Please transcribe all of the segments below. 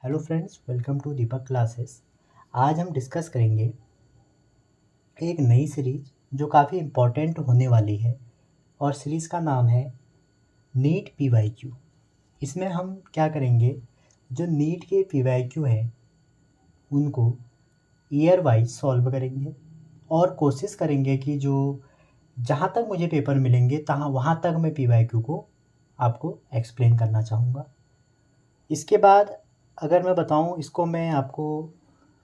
Hello friends, welcome to Deepak classes. आज हम discuss करेंगे एक नई सीरीज जो काफ़ी इम्पोर्टेंट होने वाली है और सीरीज़ का नाम है नीट पीवाईक्यू। इसमें हम क्या करेंगे, जो नीट के पीवाईक्यू है उनको ईयर वाइज सॉल्व करेंगे और कोशिश करेंगे कि जो जहाँ तक मुझे पेपर मिलेंगे वहाँ तक मैं पीवाईक्यू को आपको एक्सप्लेन करना चाहूँगा। इसके बाद अगर मैं बताऊँ, इसको मैं आपको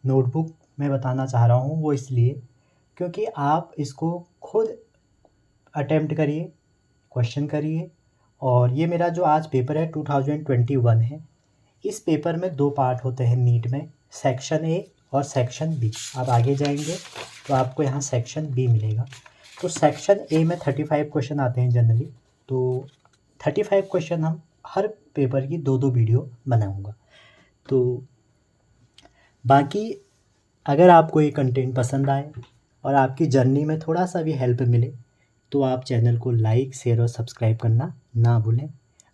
नोटबुक में बताना चाह रहा हूँ, वो इसलिए क्योंकि आप इसको खुद अटेम्प्ट करिए, क्वेश्चन करिए। और ये मेरा जो आज पेपर है 2021 है। इस पेपर में 2 पार्ट होते हैं नीट में, सेक्शन ए और सेक्शन बी। आप आगे जाएंगे तो आपको यहाँ सेक्शन बी मिलेगा। तो सेक्शन ए में 35 क्वेश्चन आते हैं जनरली। तो 35 क्वेश्चन हम हर पेपर की 2-2 वीडियो बनाऊँगा। तो बाकी अगर आपको ये कंटेंट पसंद आए और आपकी जर्नी में थोड़ा सा भी हेल्प मिले तो आप चैनल को लाइक, शेयर और सब्सक्राइब करना ना भूलें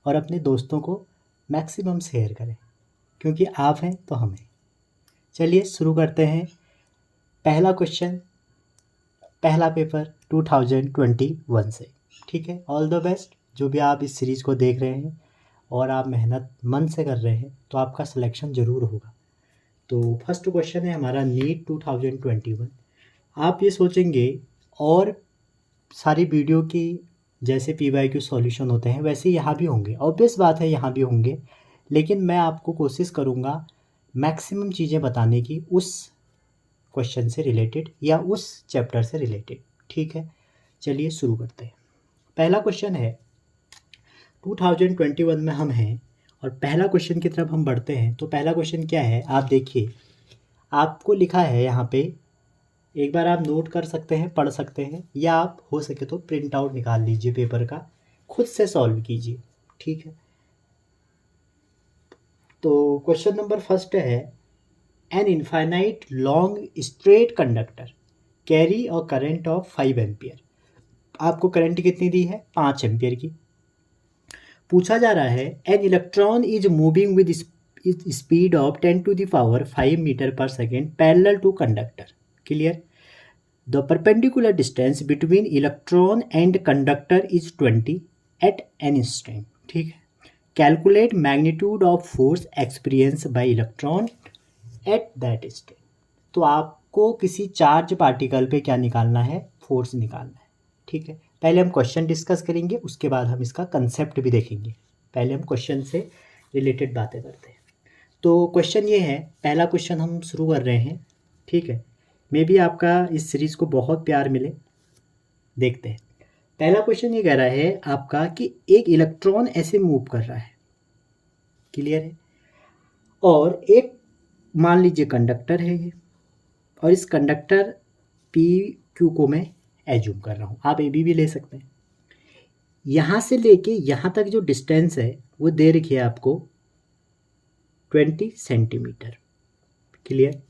और अपने दोस्तों को मैक्सिमम शेयर करें, क्योंकि आप हैं तो हम हैं। चलिए शुरू करते हैं। पहला क्वेश्चन, पहला पेपर 2021 से। ठीक है, ऑल द बेस्ट। जो भी आप इस सीरीज़ को देख रहे हैं और आप मेहनत मन से कर रहे हैं तो आपका सिलेक्शन ज़रूर होगा। तो फर्स्ट क्वेश्चन है हमारा नीट 2021। आप ये सोचेंगे और सारी वीडियो की जैसे पीवाईक्यू सॉल्यूशन होते हैं वैसे यहाँ भी होंगे, ऑब्वियस बात है यहाँ भी होंगे, लेकिन मैं आपको कोशिश करूँगा मैक्सिमम चीज़ें बताने की उस क्वेश्चन से रिलेटेड या उस चैप्टर से रिलेटेड। ठीक है, चलिए शुरू करते हैं। पहला क्वेश्चन है 2021 में हम हैं और पहला क्वेश्चन की तरफ हम बढ़ते हैं। तो पहला क्वेश्चन क्या है, आप देखिए, आपको लिखा है यहाँ पे, एक बार आप नोट कर सकते हैं, पढ़ सकते हैं, या आप हो सके तो प्रिंट आउट निकाल लीजिए पेपर का, खुद से सॉल्व कीजिए। ठीक है, तो क्वेश्चन नंबर फर्स्ट है, an infinite long straight conductor carry और करंट ऑफ 5 एम्पियर। आपको करंट कितनी दी है, 5 एम्पियर की। पूछा जा रहा है an electron is moving with speed of 10⁵ metre per second parallel to conductor. Clear? The perpendicular distance between electron and conductor is 20 at an instant. ठीक है, calculate magnitude of force experience by electron at that instant। तो आपको किसी charge particle पे क्या निकालना है, force निकालना है। ठीक है, पहले हम क्वेश्चन डिस्कस करेंगे, उसके बाद हम इसका कंसेप्ट भी देखेंगे। पहले हम क्वेश्चन से रिलेटेड बातें करते हैं। तो क्वेश्चन ये है, पहला क्वेश्चन हम शुरू कर रहे हैं। ठीक है, मे बी आपका इस सीरीज़ को बहुत प्यार मिले। देखते हैं, पहला क्वेश्चन ये कह रहा है आपका कि एक इलेक्ट्रॉन ऐसे मूव कर रहा है। क्लियर है? और एक मान लीजिए कंडक्टर है ये, और इस कंडक्टर पी क्यू को मैं एज्यूम कर रहा हूँ, आप ए बी भी ले सकते हैं। यहाँ से लेके यहाँ तक जो डिस्टेंस है वो दे रखी है आपको 20 सेंटीमीटर। क्लियर?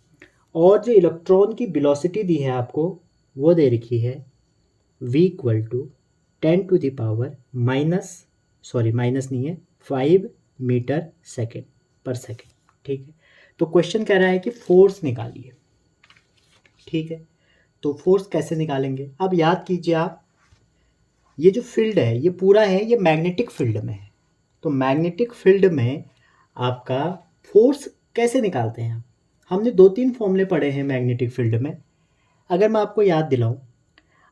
और जो इलेक्ट्रॉन की वेलोसिटी दी है आपको वो दे रखी है v equal to 5 metre second पर सेकेंड। ठीक है, तो क्वेश्चन कह रहा है कि फोर्स निकालिए। ठीक है, तो फोर्स कैसे निकालेंगे, अब याद कीजिए आप, ये जो फील्ड है ये पूरा है, ये मैग्नेटिक फील्ड में है। तो मैग्नेटिक फील्ड में आपका फोर्स कैसे निकालते हैं, हमने 2-3 फॉर्मूले पढ़े हैं मैग्नेटिक फील्ड में। अगर मैं आपको याद दिलाऊं,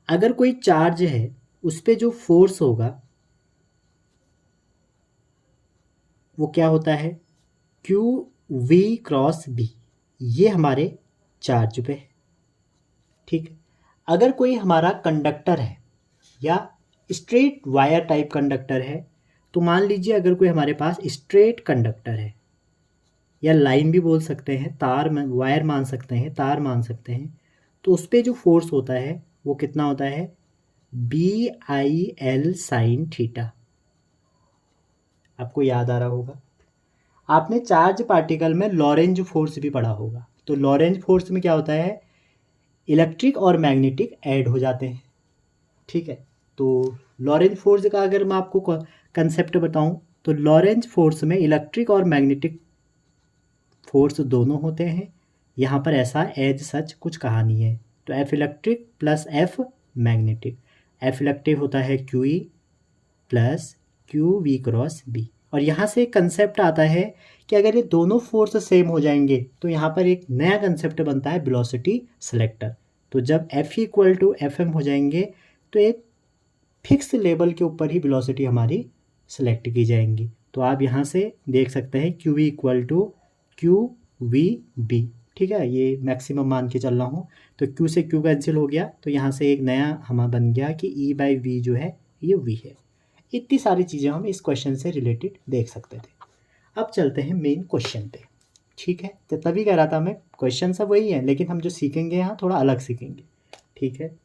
अगर कोई चार्ज है उस पर जो फोर्स होगा वो क्या होता है, क्यू वी क्रॉस बी, ये हमारे चार्ज पे है। ठीक है, अगर कोई हमारा कंडक्टर है या स्ट्रेट वायर टाइप कंडक्टर है, तो मान लीजिए अगर कोई हमारे पास स्ट्रेट कंडक्टर है, या लाइन भी बोल सकते हैं, तार में वायर मान सकते हैं, तार मान सकते हैं, तो उस पर जो फोर्स होता है वो कितना होता है, BIL साइन थीटा। आपको याद आ रहा होगा, आपने चार्ज पार्टिकल में लॉरेंज फोर्स भी पढ़ा होगा। तो लॉरेंज फोर्स में क्या होता है, इलेक्ट्रिक और मैग्नेटिक ऐड हो जाते हैं। ठीक है, तो लॉरेंज फोर्स का अगर मैं आपको कंसेप्ट बताऊं, तो लॉरेंज फोर्स में इलेक्ट्रिक और मैग्नेटिक फोर्स दोनों होते हैं। यहाँ पर ऐसा एज सच कुछ कहा नहीं है। तो F electric plus F magnetic, F electric होता है Q E plus Q V cross B. और यहाँ से एक कंसेप्ट आता है कि अगर ये दोनों फोर्स सेम हो जाएंगे तो यहाँ पर एक नया कंसेप्ट बनता है वेलोसिटी सिलेक्टर। तो जब F equal to F M हो जाएंगे तो एक फिक्स लेवल के ऊपर ही वेलोसिटी हमारी सेलेक्ट की जाएंगी। तो आप यहाँ से देख सकते हैं Q V equal to Q V B, ठीक है, ये मैक्सिमम मान के चल रहा हूँ। तो क्यू से क्यू कैंसिल हो गया, तो यहाँ से एक नया हमारा बन गया कि ई बाई वी जो है ये वी है। इतनी सारी चीज़ें हम इस क्वेश्चन से रिलेटेड देख सकते थे। अब चलते हैं मेन क्वेश्चन पे, ठीक है। तो तभी कह रहा था मैं, क्वेश्चन सब वही है लेकिन हम जो सीखेंगे यहाँ थोड़ा अलग सीखेंगे, ठीक है।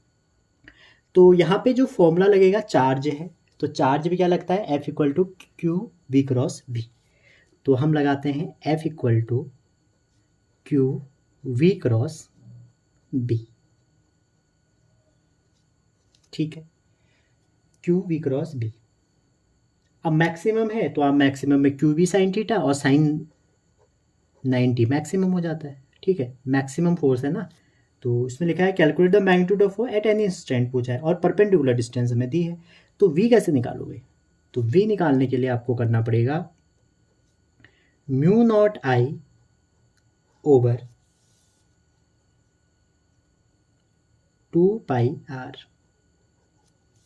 तो यहाँ पे जो फॉर्मूला लगेगा चार्ज है, तो चार्ज भी क्या लगता है, F equal to Q V cross B. तो हम लगाते हैं F equal to Q V cross B, ठीक है, क्यू वी क्रॉस बी। अब मैक्सिमम है तो आप मैक्सिमम में क्यू वी साइन थीटा और साइन 90 मैक्सिमम हो जाता है, ठीक है, मैक्सिमम फोर्स है ना। तो इसमें लिखा है calculate the magnitude of force at any instant पूछा है और परपेंडिकुलर डिस्टेंस हमें दी है। तो वी कैसे निकालोगे, तो वी निकालने के लिए आपको करना पड़ेगा mu naught I over 2 pi R,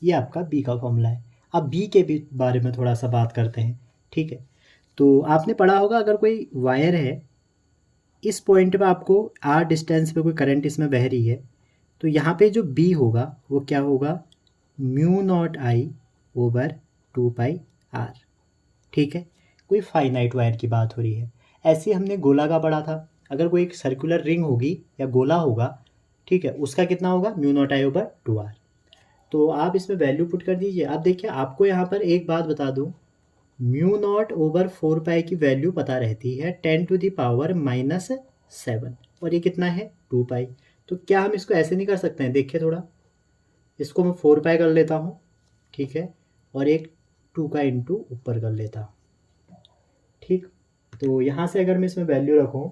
ये आपका बी का फॉर्मूला है। अब बी के भी बारे में थोड़ा सा बात करते हैं, ठीक है। तो आपने पढ़ा होगा अगर कोई वायर है, इस पॉइंट पे आपको आर डिस्टेंस पे कोई करंट इसमें बह रही है, तो यहाँ पे जो बी होगा वो क्या होगा, mu naught I over 2 pi R, ठीक है। कोई फाइनाइट वायर की बात हो रही है। ऐसे हमने गोला का पढ़ा था, अगर कोई एक सर्कुलर रिंग होगी या गोला होगा, ठीक है, उसका कितना होगा, mu naught I over 2 R. तो आप इसमें वैल्यू पुट कर दीजिए। आप देखिए, आपको यहाँ पर एक बात बता दूँ, म्यू नॉट ओवर 4 पाई की वैल्यू पता रहती है 10 टू द पावर -7, और ये कितना है 2 पाई। तो क्या हम इसको ऐसे नहीं कर सकते हैं, देखिए थोड़ा, इसको मैं 4 पाई कर लेता हूँ, ठीक है, और एक 2 का इंटू ऊपर कर लेता हूँ, ठीक। तो यहाँ से अगर मैं इसमें वैल्यू रखूँ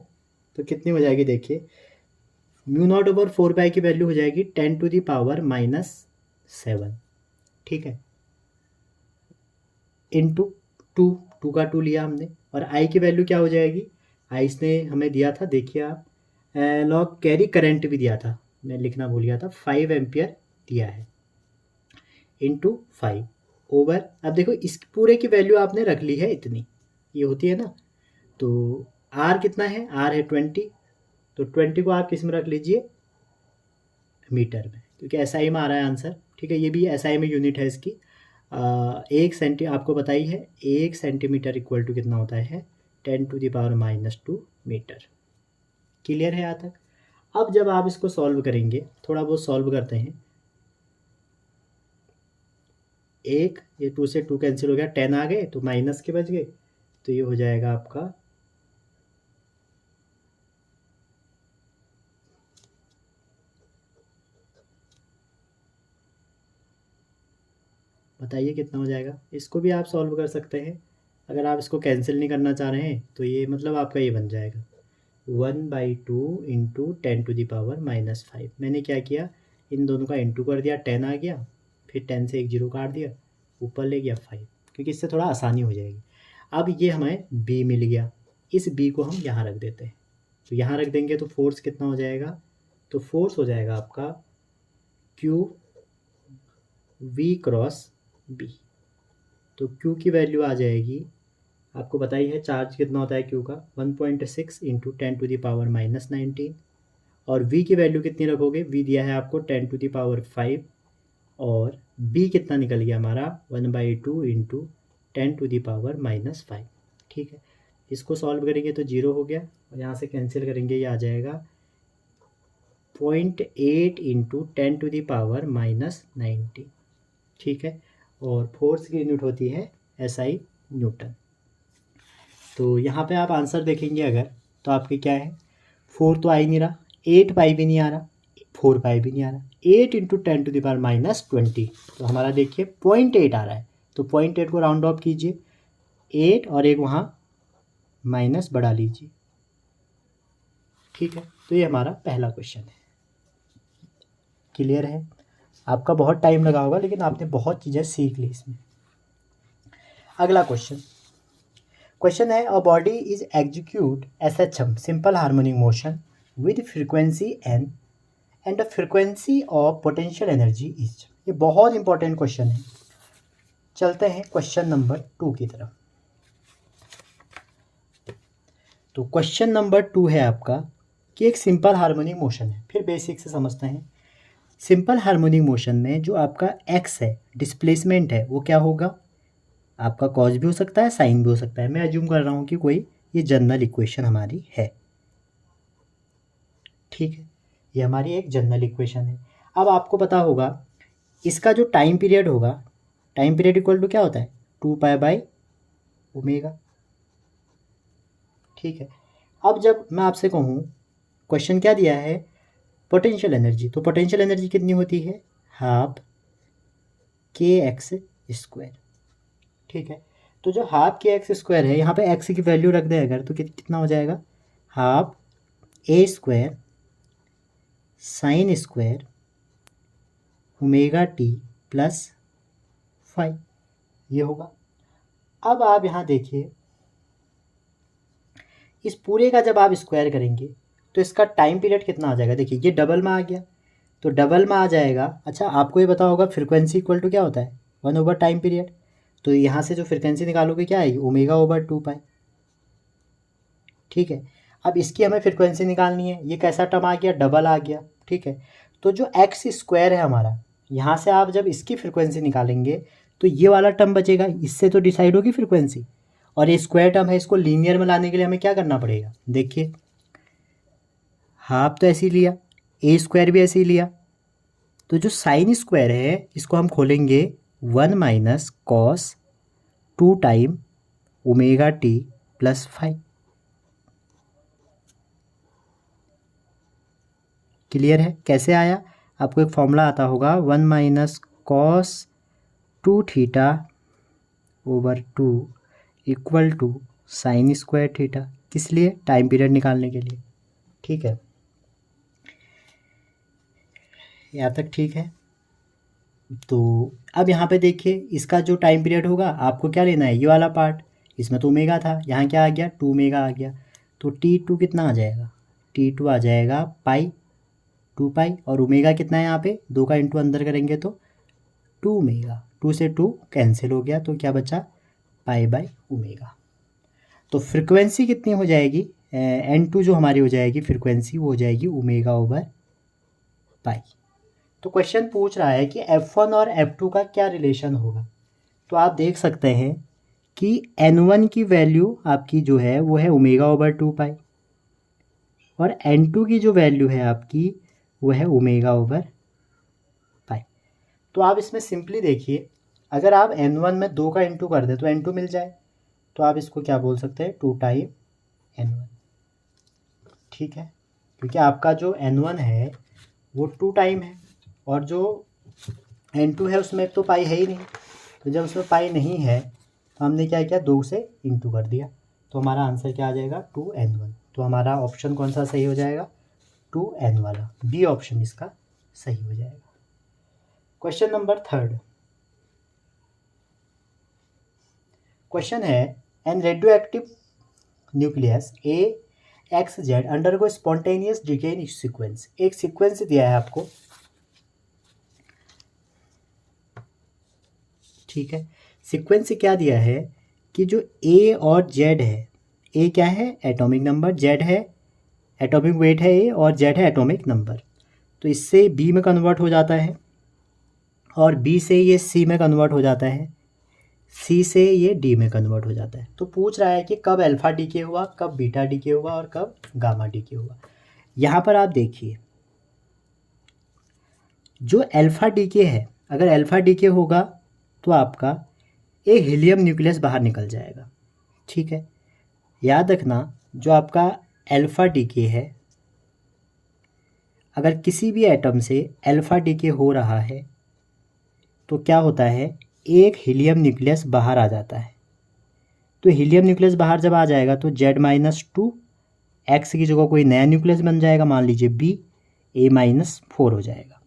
तो कितनी हो जाएगी, देखिए म्यू नॉट ओवर 4 पाई की वैल्यू हो जाएगी 10 टू द पावर -7, ठीक है, इंटू 2 का 2 लिया हमने, और आई की वैल्यू क्या हो जाएगी, आई इसने हमें दिया था, देखिए आप, लॉग कैरी करंट भी दिया था, मैं लिखना भूल गया था, 5 एम्पियर दिया है, इंटू 5 ओवर, अब देखो इस पूरे की वैल्यू आपने रख ली है इतनी, ये होती है ना। तो आर कितना है, आर है 20, तो 20 को आप किस में रख लीजिए, मीटर में, क्योंकि एसआई में आ रहा है आंसर, ठीक है। ये भी एसआई में यूनिट है इसकी। 1 आपको बताई है, 1 सेंटीमीटर इक्वल टू कितना होता है, 10 to the power -2 metre. Clear है यहाँ तक। अब जब आप इसको सॉल्व करेंगे, थोड़ा बहुत सॉल्व करते हैं, एक ये 2 से 2 कैंसिल हो गया, 10 आ गए तो माइनस के बच गए, तो ये हो जाएगा आपका बताइए कितना हो जाएगा। इसको भी आप सॉल्व कर सकते हैं, अगर आप इसको कैंसिल नहीं करना चाह रहे हैं तो ये मतलब आपका ये बन जाएगा 1/2 इंटू 10 टू द पावर -5। मैंने क्या किया, इन दोनों का इंटू कर दिया, 10 आ गया, फिर 10 से एक 0 काट दिया, ऊपर ले गया 5, क्योंकि इससे थोड़ा आसानी हो जाएगी। अब ये हमें बी मिल गया, इस बी को हम यहाँ रख देते हैं, तो यहाँ रख देंगे तो फोर्स कितना हो जाएगा, तो फोर्स हो जाएगा आपका क्यू वी क्रॉस बी। तो क्यू की वैल्यू आ जाएगी, आपको बताई है चार्ज कितना होता है क्यू का, 1.6 इंटू 10 टू द पावर -19, और वी की वैल्यू कितनी रखोगे, वी दिया है आपको 10 टू द पावर 5, और बी कितना निकल गया हमारा 1/2 इंटू 10 टू द पावर -5, ठीक है। इसको सॉल्व करेंगे तो 0 हो गया, और यहाँ से कैंसिल करेंगे, ये आ जाएगा 0.8 इंटू 10 टू द पावर -90, ठीक है। और फोर्स की यूनिट होती है एसआई न्यूटन। तो यहाँ पे आप आंसर देखेंगे अगर, तो आपके क्या है, 4 तो आ ही नहीं रहा, 8 पाई भी नहीं आ रहा, 4 पाई भी नहीं आ रहा, 8 इंटू 10 टू द पावर -20, तो हमारा देखिए 0.8 आ रहा है। तो 0.8 को राउंड ऑफ कीजिए, 8 और एक वहाँ माइनस बढ़ा लीजिए, ठीक है, तो ये हमारा पहला क्वेश्चन है। क्लियर है? आपका बहुत टाइम लगा होगा लेकिन आपने बहुत चीज़ें सीख ली इसमें। अगला क्वेश्चन है, a body is execute SHM simple harmonic motion with frequency N and the frequency of potential energy is. ये बहुत इंपॉर्टेंट क्वेश्चन है। चलते हैं क्वेश्चन नंबर 2 की तरफ। तो क्वेश्चन नंबर 2 है आपका कि एक सिंपल हार्मोनिक मोशन है। फिर बेसिक से समझते हैं। सिंपल हार्मोनिक मोशन में जो आपका एक्स है, डिस्प्लेसमेंट है, वो क्या होगा? आपका कॉस भी हो सकता है, साइन भी हो सकता है। मैं अज्यूम कर रहा हूँ कि कोई ये जनरल इक्वेशन हमारी है। ठीक है, ये हमारी एक जनरल इक्वेशन है। अब आपको पता होगा इसका जो टाइम पीरियड होगा, टाइम पीरियड इक्वल टू क्या होता है? 2π/ω। ठीक है, अब जब मैं आपसे कहूँ क्वेश्चन क्या दिया है? Potential energy. तो पोटेंशियल एनर्जी कितनी होती है? 12kx²। ठीक है, तो जो 12kx² है, यहाँ पे x की वैल्यू रख दें अगर, तो कितना हो जाएगा? 12a² sin² ωt+5 ये होगा। अब आप यहाँ देखिए, इस पूरे का जब आप स्क्वायर करेंगे तो इसका टाइम पीरियड कितना आ जाएगा? देखिए ये डबल में आ गया, तो डबल में आ जाएगा। अच्छा, आपको ये पता होगा फ्रीक्वेंसी इक्वल टू क्या होता है? 1/, टाइम पीरियड। तो यहाँ से जो फ्रीक्वेंसी निकालोगे क्या आएगी? ω/2π। ठीक है, अब इसकी हमें फ्रीक्वेंसी निकालनी है। ये कैसा टर्म आ गया? डबल आ गया। ठीक है, तो जो x² है हमारा, यहाँ से आप जब इसकी फ्रीक्वेंसी निकालेंगे तो ये वाला टर्म बचेगा। इससे तो डिसाइड होगी फ्रीक्वेंसी, और ये स्क्वायर टर्म है, इसको लीनियर में लाने के लिए हमें क्या करना पड़ेगा? देखिए, हाफ तो ऐसे ही लिया, a² भी ऐसे ही लिया, तो जो sin² है इसको हम खोलेंगे 1 - cos 2 टाइम ωt+5। क्लियर है? कैसे आया? आपको एक फॉर्मूला आता होगा, 1 - cos 2θ/2 इक्वल टू sin²θ। किस लिए? टाइम पीरियड निकालने के लिए। ठीक है, यहाँ तक ठीक है। तो अब यहाँ पे देखिए, इसका जो टाइम पीरियड होगा आपको क्या लेना है? ये वाला पार्ट। इसमें तो ओमेगा था, यहाँ क्या आ गया? 2 आ गया। तो T2 कितना आ जाएगा? T2 आ जाएगा π/2π, और ओमेगा कितना है यहाँ पे? 2 का इंटू अंदर करेंगे तो 2ω। 2 से 2 कैंसिल हो गया, तो क्या बचा? π/ω। तो फ्रिक्वेंसी कितनी हो जाएगी? N2 जो हमारी हो जाएगी फ्रिक्वेंसी, वो हो जाएगी ω/π। तो क्वेश्चन पूछ रहा है कि F1 और F2 का क्या रिलेशन होगा। तो आप देख सकते हैं कि N1 की वैल्यू आपकी जो है वो है ω/2π, और N2 की जो वैल्यू है आपकी वो है ω/π। तो आप इसमें सिंपली देखिए, अगर आप N1 में 2 का इंटू कर दें तो N2 मिल जाए, तो आप इसको क्या बोल सकते हैं? 2 टाइम N1। ठीक है, क्योंकि आपका जो N1 है वो 2 टाइम है, और जो N2 है उसमें तो पाई है ही नहीं। तो जब उसमें पाई नहीं है तो हमने क्या किया? 2 से इंटू कर दिया, तो हमारा आंसर क्या आ जाएगा? 2N1। तो हमारा ऑप्शन कौन सा सही हो जाएगा? 2N वाला, बी ऑप्शन इसका सही हो जाएगा। क्वेश्चन नंबर 3 क्वेश्चन है, an radioactive nucleus AXZ undergo spontaneous decay in sequence. एक सीक्वेंस दिया है आपको। ठीक है, सीक्वेंस क्या दिया है कि जो A और Z है, A क्या है? एटॉमिक नंबर, Z है एटॉमिक वेट है A, और Z है एटॉमिक नंबर। तो इससे B में कन्वर्ट हो जाता है, और B से ये C में कन्वर्ट हो जाता है, C से ये D में कन्वर्ट हो जाता है। तो पूछ रहा है कि कब अल्फा डीके हुआ, कब बीटा डीके हुआ, और कब गामा डीके हुआ। यहाँ पर आप देखिए, जो अल्फा डीके है, अगर अल्फा डीके होगा तो आपका एक हीलियम न्यूक्लियस बाहर निकल जाएगा। ठीक है, याद रखना, जो आपका अल्फा डीके है, अगर किसी भी एटम से अल्फा डीके हो रहा है तो क्या होता है? एक हीलियम न्यूक्लियस बाहर आ जाता है। तो हीलियम न्यूक्लियस बाहर जब आ जाएगा तो Z-2 एक्स की जगह कोई नया न्यूक्लियस बन जाएगा, मान लीजिए बी, A-4 हो जाएगा।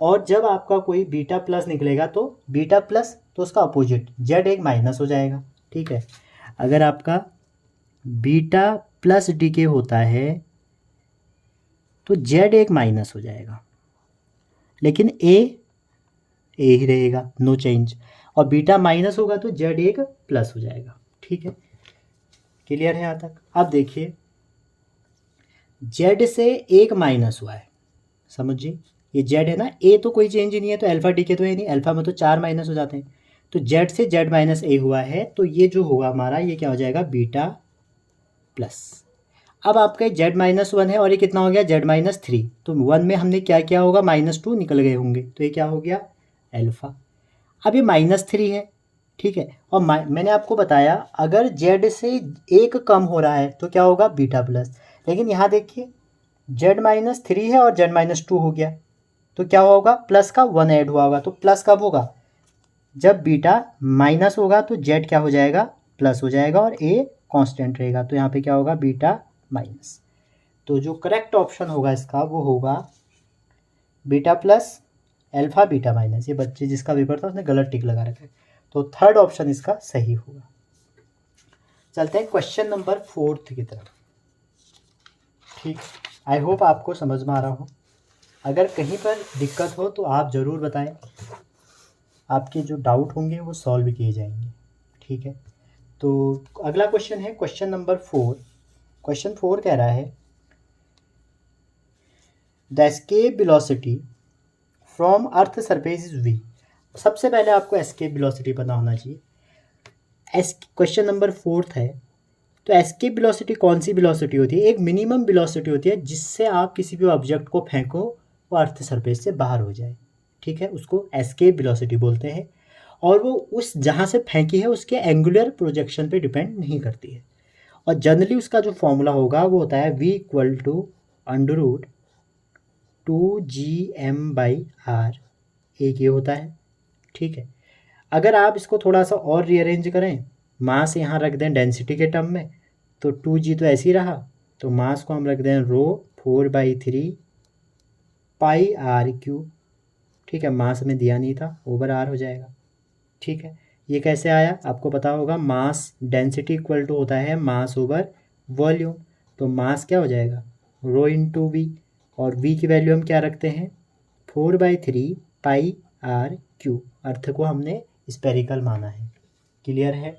और जब आपका कोई बीटा प्लस निकलेगा तो बीटा प्लस तो उसका अपोजिट जेड एक माइनस हो जाएगा। ठीक है, अगर आपका बीटा प्लस डीके होता है तो जेड एक माइनस हो जाएगा, लेकिन ए ही रहेगा, नो चेंज। और बीटा माइनस होगा तो जेड एक प्लस हो जाएगा। ठीक है, क्लियर है यहाँ तक? अब देखिए जेड से एक माइनस हुआ है, समझिए ये जेड है ना, ए तो कोई चेंज ही नहीं है, तो अल्फा डीके तो है नहीं, अल्फा में तो 4 माइनस हो जाते हैं, तो जेड से जेड माइनस ए हुआ है, तो ये जो होगा हमारा ये क्या हो जाएगा, बीटा प्लस। अब आपका जेड माइनस 1 है और ये कितना हो गया, जेड माइनस 3, तो 1 में हमने क्या किया होगा, -2 निकल गए होंगे, तो ये क्या हो गया, अल्फा। अब ये -3 है, ठीक है, और मैंने आपको बताया अगर जेड से एक कम हो रहा है तो क्या होगा, बीटा प्लस। लेकिन यहाँ देखिए जेड -3 है और जेड -2 हो गया, तो क्या होगा, प्लस का 1 ऐड हुआ होगा, तो प्लस कब होगा, जब बीटा माइनस होगा, तो जेड क्या हो जाएगा, प्लस हो जाएगा, और ए कांस्टेंट रहेगा, तो यहाँ पे क्या होगा, बीटा माइनस। तो जो करेक्ट ऑप्शन होगा इसका वो होगा beta plus alpha beta minus. ये बच्चे जिसका पेपर था उसने गलत टिक लगा रखा है, तो थर्ड ऑप्शन इसका सही होगा। चलते हैं क्वेश्चन नंबर 4 की तरफ। ठीक, आई होप आपको समझ में आ रहा हो। अगर कहीं पर दिक्कत हो तो आप ज़रूर बताएं, आपके जो डाउट होंगे वो सॉल्व किए जाएंगे। ठीक है, तो अगला क्वेश्चन है क्वेश्चन नंबर 4। क्वेश्चन 4 कह रहा है the escape velocity from earth surface is v। सबसे पहले आपको एस्केप वेलोसिटी पता होना चाहिए। क्वेश्चन नंबर 4 है, तो एस्केप वेलोसिटी कौन सी वेलोसिटी होती है, एक मिनिमम वेलोसिटी होती है जिससे आप किसी भी ऑब्जेक्ट को फेंको वो अर्थ सरफेस से बाहर हो जाए। ठीक है, उसको एस्केप वेलोसिटी बोलते हैं, और वो उस जहाँ से फेंकी है उसके एंगुलर प्रोजेक्शन पे डिपेंड नहीं करती है। और जनरली उसका जो फॉर्मूला होगा वो होता है v = √2gm/r, एक ये होता है। ठीक है, अगर आप इसको थोड़ा सा और रीअरेंज करें, मास यहाँ रख दें डेंसिटी के टर्म में, तो 2g तो ऐसे ही रहा, तो मास को हम रख दें ρ4/3 πr³। ठीक है, मास में दिया नहीं था, ओवर आर हो जाएगा। ठीक है, ये कैसे आया आपको पता होगा, मास डेंसिटी इक्वल टू होता है मास ओवर वॉल्यूम, तो मास क्या हो जाएगा, ρ×v, और v की वैल्यू हम क्या रखते हैं, 4/3 πr³। अर्थ को हमने स्पेरिकल माना है। क्लियर है?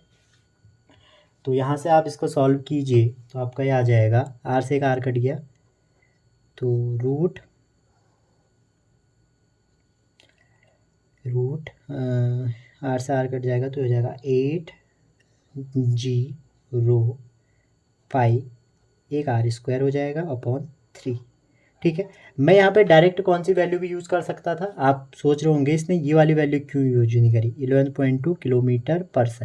तो यहाँ से आप इसको सॉल्व कीजिए तो आपका ये आ जाएगा, r से एक r कट गया, तो रूट r से r कट जाएगा तो हो जाएगा 8g ρ पाई, एक r² हो जाएगा अपॉन 3। ठीक है, मैं यहाँ पे डायरेक्ट कौन सी वैल्यू भी यूज़ कर सकता था, आप सोच रहे होंगे इसने ये वाली वैल्यू क्यों यूज नहीं करी, 11.2 km/s।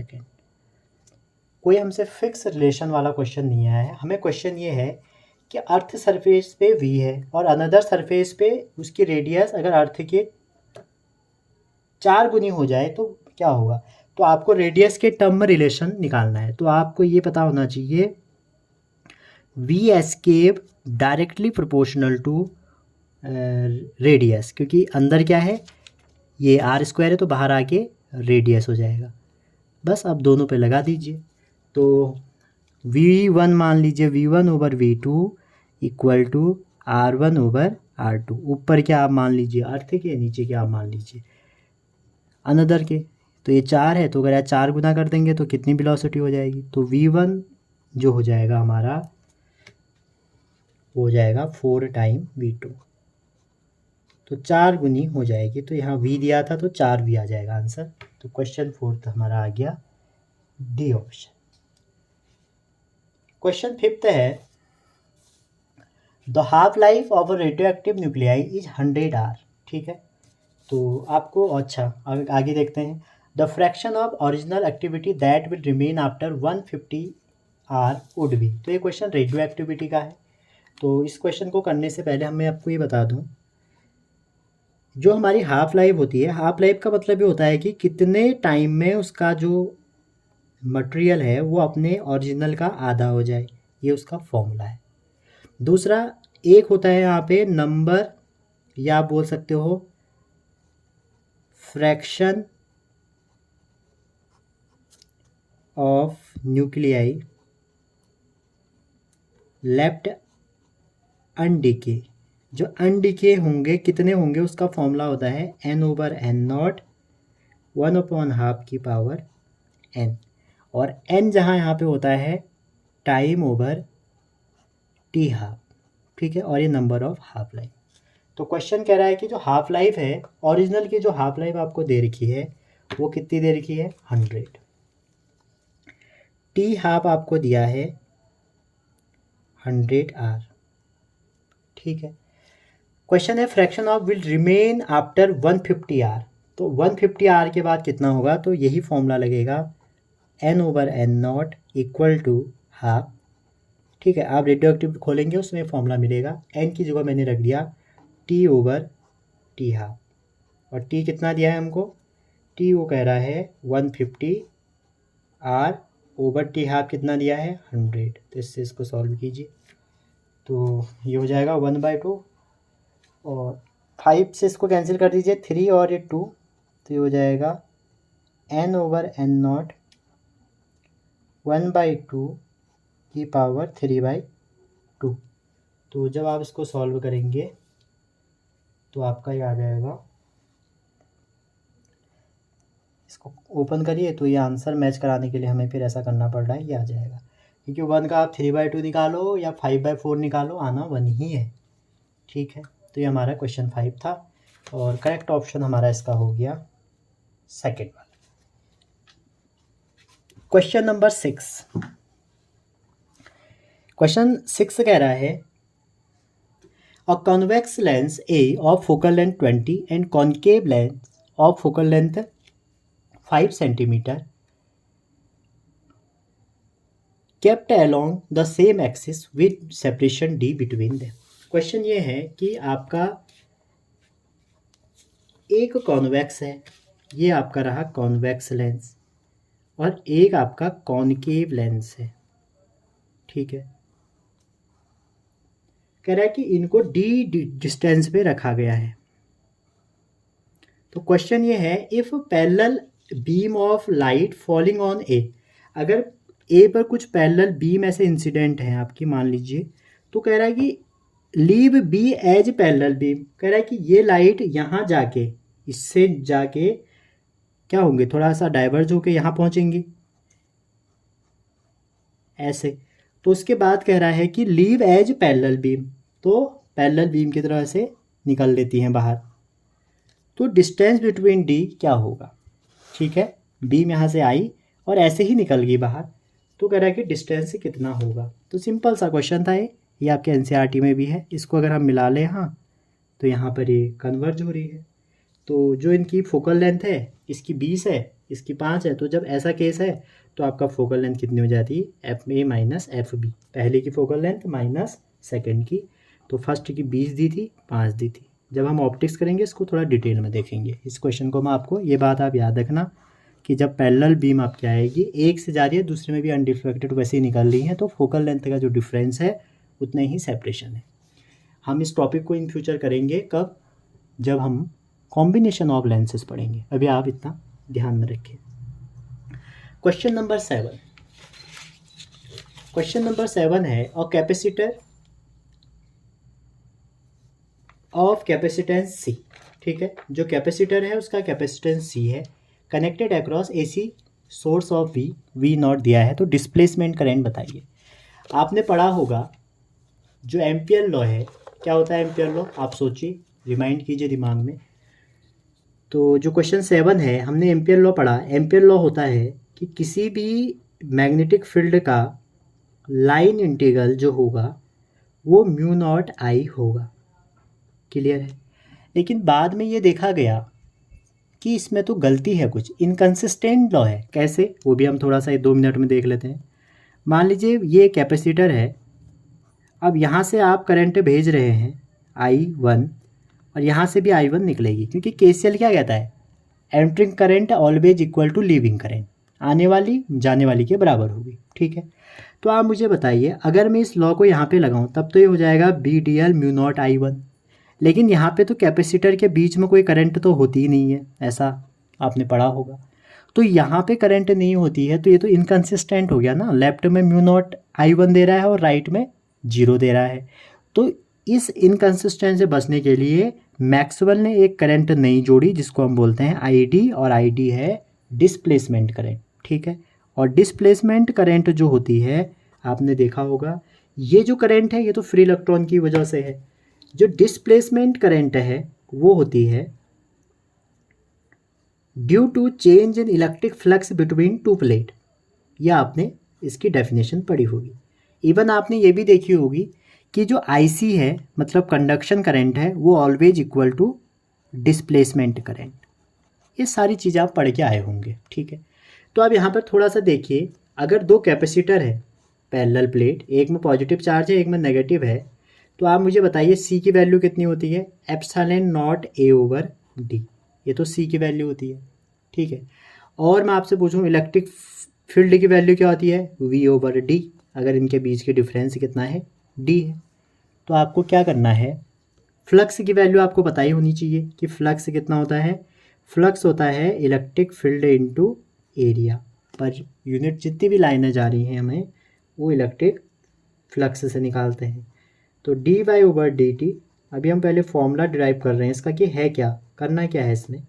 कोई हमसे फिक्स रिलेशन वाला क्वेश्चन नहीं आया है, हमें क्वेश्चन ये है कि अर्थ सरफेस पे v है और अनदर सरफेस पे उसकी रेडियस अगर अर्थ के 4 गुनी हो जाए तो क्या होगा, तो आपको रेडियस के टर्म में रिलेशन निकालना है। तो आपको ये पता होना चाहिए v escape directly proportional to radius, क्योंकि अंदर क्या है, ये r² है तो बाहर आके रेडियस हो जाएगा। बस अब दोनों पे लगा दीजिए, तो v1 मान लीजिए v1/v2 = r1/r2। ऊपर क्या आप मान लीजिए अर्थ के, नीचे क्या आप मान लीजिए अनदर के, तो ये 4 है, तो अगर यार 4 गुना कर देंगे तो कितनी वेलोसिटी हो जाएगी, तो v1 जो हो जाएगा हमारा वो हो जाएगा 4 टाइम v2, तो 4 गुनी हो जाएगी, तो यहाँ v दिया था तो 4v आ जाएगा आंसर। तो क्वेश्चन 4 हमारा आ गया डी ऑप्शन। क्वेश्चन 5 है the half life of a radio active nuclei is 100 R. ठीक है, तो आपको अच्छा आगे देखते हैं, the fraction of original activity that will remain after 150 R would be. तो ये क्वेश्चन रेडियो एक्टिविटी का है। तो इस क्वेश्चन को करने से पहले मैं आपको ये बता दूं, जो हमारी हाफ लाइफ होती है, हाफ लाइफ का मतलब ये होता है कि कितने टाइम में उसका जो मटेरियल है वो अपने ओरिजिनल का आधा हो जाए, ये उसका फॉर्मूला है। दूसरा एक होता है यहाँ पे नंबर, या आप बोल सकते हो फ्रैक्शन ऑफ न्यूक्लियाई लेफ्ट अनडिके। जो अनडिके होंगे कितने होंगे उसका फॉर्मूला होता है n/n0 1/2 की पावर n, और n जहाँ यहाँ पे होता है टाइम ओवर t हाफ, ठीक है, और ये नंबर ऑफ हाफ लाइफ। तो क्वेश्चन कह रहा है कि जो हाफ लाइफ है ओरिजिनल की, जो हाफ लाइफ आपको दे रखी है वो कितनी दे रखी है 100, टी हाफ आपको दिया है 100 आर, ठीक है। क्वेश्चन है fraction of will remain after 150 R, तो 150 आर के बाद कितना होगा, तो यही फॉर्मूला लगेगा n/n0 इक्वल टू हाफ, ठीक है। आप रेडियो एक्टिव खोलेंगे उसमें फॉर्मूला मिलेगा, n की जगह मैंने रख दिया t/t हाफ, और t कितना दिया है हमको, t वो कह रहा है 150 r ओवर t हाफ कितना दिया है 100, तो इससे इसको सॉल्व कीजिए तो ये हो जाएगा 1/2, और 5 से इसको कैंसिल कर दीजिए 3 और ये 2, तो ये हो जाएगा n/n0 1/2 की पावर 3/2। तो जब आप इसको सॉल्व करेंगे तो आपका ये आ जाएगा, इसको ओपन करिए तो ये आंसर मैच कराने के लिए हमें फिर ऐसा करना पड़ रहा है, ये आ जाएगा, क्योंकि 1 का आप 3/2 निकालो या 5/4 निकालो, आना 1 ही है, ठीक है। तो ये हमारा क्वेश्चन 5 था, और करेक्ट ऑप्शन हमारा इसका हो गया सेकेंड वाला। क्वेश्चन नंबर 6, क्वेश्चन 6 कह रहा है a convex lens A of focal length 20 and concave lens of focal length 5 centimetre kept along the same axis with separation d between them। Question ये है कि आपका एक कॉन्वेक्स है, ये आपका रहा कॉन्वेक्स लेंस, और एक आपका कॉनकेव लेंस है, ठीक है। कह रहा है कि इनको d डिस्टेंस पे रखा गया है। तो क्वेश्चन ये है if parallel beam of light falling on A, अगर ए पर कुछ पैरेलल बीम ऐसे इंसिडेंट हैं आपकी मान लीजिए, तो कह रहा है कि leave B as parallel beam, कह रहा है कि ये लाइट यहाँ जाके इससे जाके क्या होंगे, थोड़ा सा डाइवर्ज होके यहाँ पहुँचेंगी ऐसे। तो उसके बाद कह रहा है कि लीव एज पैरेलल बीम, तो पैरेलल बीम की तरह से निकल लेती हैं बाहर, तो डिस्टेंस बिटवीन डी क्या होगा, ठीक है। बीम यहाँ से आई और ऐसे ही निकल गई बाहर, तो कह रहा है कि डिस्टेंस कितना होगा। तो सिंपल सा क्वेश्चन था ये आपके एनसीईआरटी में भी है। इसको अगर हम मिला लें हाँ, तो यहाँ पर ये कन्वर्ज हो रही है। तो जो इनकी फोकल लेंथ है इसकी 20 है, इसकी 5 है, तो जब ऐसा केस है तो आपका फोकल लेंथ कितनी हो जाती है FA माइनस FB, पहले की फोकल लेंथ माइनस सेकेंड की। तो फर्स्ट की 20 दी थी, 5 दी थी। जब हम ऑप्टिक्स करेंगे इसको थोड़ा डिटेल में देखेंगे इस क्वेश्चन को। मैं आपको ये बात आप याद रखना कि जब पैरेलल बीम आपकी आएगी, एक से जा रही है दूसरे में भी अनडिफ्लेक्टेड वैसे ही निकल रही है, तो फोकल लेंथ का जो डिफरेंस है उतना ही सेपरेशन है। हम इस टॉपिक को इन फ्यूचर करेंगे कब, जब हम कॉम्बिनेशन ऑफ लेंसेज पढ़ेंगे, अभी आप इतना ध्यान में रखें। क्वेश्चन नंबर 7, क्वेश्चन नंबर 7 है और कैपेसिटर ऑफ कैपेसिटेंस C, ठीक है। जो कैपेसिटर है उसका कैपेसिटेंस C है, connected across AC source of V0 दिया है। तो डिस्प्लेसमेंट करंट बताइए। आपने पढ़ा होगा जो एम्पियर लॉ है, क्या होता है एम्पियर लॉ, आप सोचिए, रिमाइंड कीजिए दिमाग में। तो जो क्वेश्चन 7 है हमने एम्पियर लॉ पढ़ा। एम्पियर लॉ होता है कि किसी भी मैग्नेटिक फील्ड का लाइन इंटीग्रल जो होगा वो μ0I होगा, क्लियर है। लेकिन बाद में ये देखा गया कि इसमें तो गलती है, कुछ इनकंसिस्टेंट लॉ है। कैसे, वो भी हम थोड़ा सा 2 मिनट में देख लेते हैं। मान लीजिए ये कैपेसिटर है, अब यहाँ से आप करंट भेज रहे हैं I1 और यहाँ से भी I1 निकलेगी, क्योंकि KCL क्या कहता है, entering current always equal to leaving current, आने वाली जाने वाली के बराबर होगी, ठीक है। तो आप मुझे बताइए, अगर मैं इस लॉ को यहाँ पे लगाऊँ तब तो ये हो जाएगा B D L mu naught I one, लेकिन यहाँ पे तो कैपेसिटर के बीच में कोई करंट तो होती ही नहीं है, ऐसा आपने पढ़ा होगा। तो यहाँ पे करंट नहीं होती है, तो ये तो इनकंसिस्टेंट हो गया ना, लेफ्ट में म्यू नॉट आई वन दे रहा है और राइट में 0 दे रहा है। तो इस इनकंसिस्टेंट से बचने के लिए मैक्सवेल ने एक करंट नहीं जोड़ी जिसको हम बोलते हैं आईडी, और आईडी है डिस्प्लेसमेंट करंट, ठीक है। और डिस्प्लेसमेंट करंट जो होती है, आपने देखा होगा, ये जो करंट है ये तो फ्री इलेक्ट्रॉन की वजह से है। जो डिस्प्लेसमेंट करंट है वो होती है due to change in electric flux between two plate. यह आपने इसकी डेफिनेशन पढ़ी होगी। इवन आपने ये भी देखी होगी कि जो आईसी है, मतलब कंडक्शन करंट है, वो always equal to displacement current. ये सारी चीज़ें आप पढ़ के आए होंगे, ठीक है। तो आप यहाँ पर थोड़ा सा देखिए, अगर दो कैपेसिटर है पैरेलल प्लेट, एक में पॉजिटिव चार्ज है एक में नेगेटिव है, तो आप मुझे बताइए सी की वैल्यू कितनी होती है, epsilon naught A over D. ये तो सी की वैल्यू होती है, ठीक है। और मैं आपसे पूछूं इलेक्ट्रिक फील्ड की वैल्यू क्या होती है, वी ओवर डी, अगर इनके बीच की डिफरेंस कितना है, डी है। तो आपको क्या करना है, फ्लक्स की वैल्यू आपको पता ही होनी चाहिए कि फ्लक्स कितना होता है। फ्लक्स होता है electric field into area per unit, जितनी भी लाइनें जा रही हैं हमें वो इलेक्ट्रिक फ्लक्स से निकालते हैं। तो D Y over D T, अभी हम पहले फॉर्मूला डिराइव कर रहे हैं इसका कि है क्या, करना क्या है इसमें।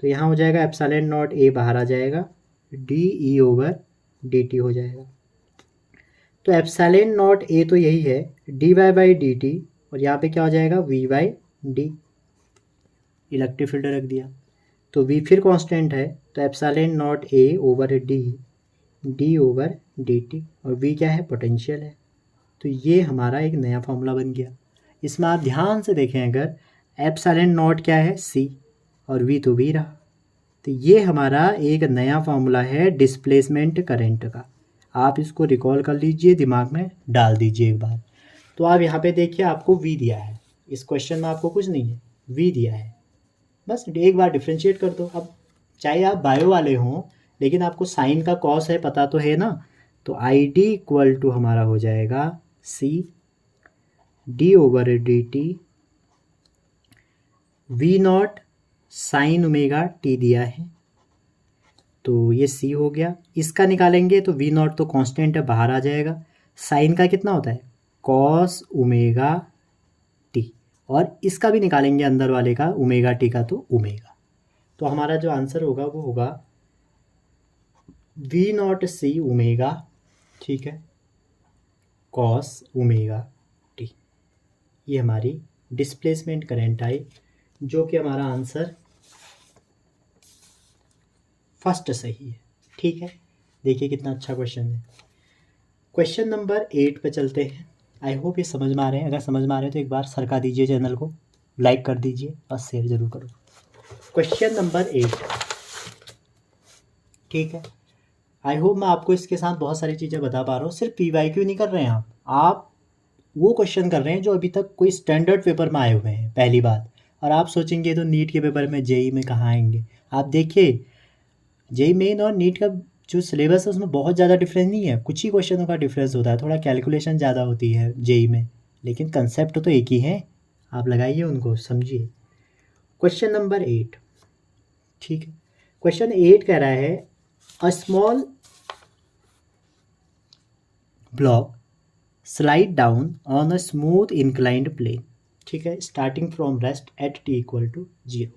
तो यहाँ हो जाएगा एप्सिलॉन नॉट ए बाहर आ जाएगा, D E over D T हो जाएगा। तो एप्सिलॉन नॉट ए तो यही है, D Y by D T, और यहाँ पे क्या हो जाएगा V by D, electric field रख दिया। तो वी फिर कांस्टेंट है, तो epsilon naught A over D, D over D T, और वी क्या है, पोटेंशियल है। तो ये हमारा एक नया फॉर्मूला बन गया। इसमें आप ध्यान से देखें, अगर एप्सिलॉन नॉट क्या है, सी, और वी तो वी रहा, तो ये हमारा एक नया फार्मूला है डिस्प्लेसमेंट करंट का। आप इसको रिकॉल कर लीजिए, दिमाग में डाल दीजिए एक बार। तो आप यहाँ पे देखिए, आपको वी दिया है, इस क्वेश्चन में आपको कुछ नहीं है, वी दिया है, बस एक बार डिफ्रेंशिएट कर दो। अब चाहे आप बायो वाले हों, लेकिन आपको साइन का कॉस है पता तो है ना। तो आई डी इक्वल टू हमारा हो जाएगा C D over D T, V naught sine omega T दिया है, तो ये सी हो गया। इसका निकालेंगे तो वी नॉट तो कांस्टेंट है, बाहर आ जाएगा। साइन का कितना होता है, कॉस ओमेगा टी, और इसका भी निकालेंगे अंदर वाले का, ओमेगा टी का, तो ओमेगा। तो हमारा जो आंसर होगा वो होगा वी नॉट सी ओमेगा, ठीक है, कॉस ओमेगा टी। ये हमारी डिस्प्लेसमेंट करंट आई, जो कि हमारा आंसर फर्स्ट सही है, ठीक है। देखिए कितना अच्छा क्वेश्चन है। क्वेश्चन नंबर 8 पे चलते हैं। आई होप ये समझ में आ रहे हैं, अगर समझ में आ रहे हैं तो एक बार सरका दीजिए चैनल को, लाइक कर दीजिए और शेयर ज़रूर करो। क्वेश्चन नंबर 8, ठीक है। आई होप मैं आपको इसके साथ बहुत सारी चीज़ें बता पा रहा हूँ। सिर्फ PYQ नहीं कर रहे हैं आप वो क्वेश्चन कर रहे हैं जो अभी तक कोई स्टैंडर्ड पेपर में आए हुए हैं, पहली बात। और आप सोचेंगे तो नीट के पेपर में, जेई में कहाँ आएंगे। आप देखिए जेई मेन और नीट का जो सिलेबस है उसमें बहुत ज़्यादा डिफरेंस नहीं है, कुछ ही क्वेश्चनों का डिफरेंस होता है, थोड़ा कैलकुलेशन ज़्यादा होती है जेई में, लेकिन कंसेप्ट तो एक ही है। आप लगाइए उनको, समझिए। क्वेश्चन नंबर 8, ठीक है। क्वेश्चन 8 कह रहा है a small block slide down on a smooth inclined plane, ठीक है, starting from rest at t equal to 0।